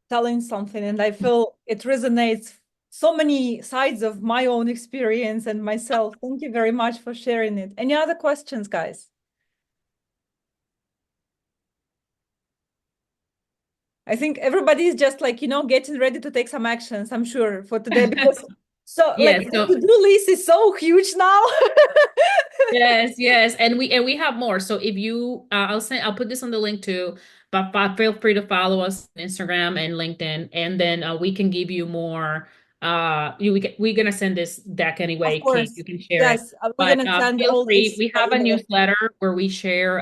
telling something and I feel it resonates so many sides of my own experience and myself. Thank you very much for sharing it. Any other questions, guys? I think everybody's just like, getting ready to take some actions, I'm sure, for today, because the to-do list is so huge now. Yes. And we have more. So if you I'll put this on the link too, but feel free to follow us on Instagram and LinkedIn, and then we can give you more. We're gonna send this deck anyway, Of course. Kate, you can share yes, it. we're But gonna send feel all free. this. We have a newsletter where we share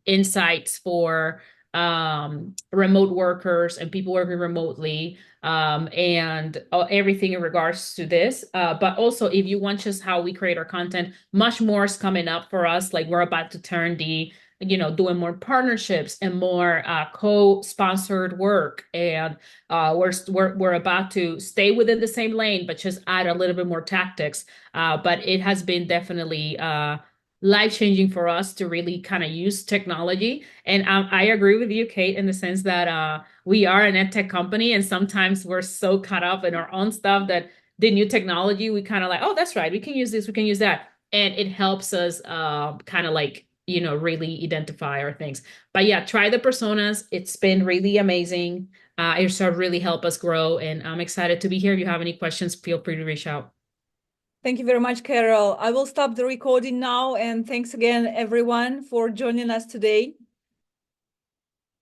insights for remote workers and people working remotely, and everything in regards to this. But also, if you want just how we create our content, much more is coming up for us. Like we're about to turn doing more partnerships and more co-sponsored work, and we're about to stay within the same lane, but just add a little bit more tactics. But it has been definitely life-changing for us to really kind of use technology. And I agree with you, Kate, in the sense that we are an ed tech company, and sometimes we're so caught up in our own stuff that the new technology, we kind of like, oh, that's right, we can use this, we can use that. And it helps us kind of like, really identify our things. But yeah, try the personas. It's been really amazing. It's really helped us grow. And I'm excited to be here. If you have any questions, feel free to reach out. Thank you very much, Carol. I will stop the recording now. And thanks again, everyone, for joining us today.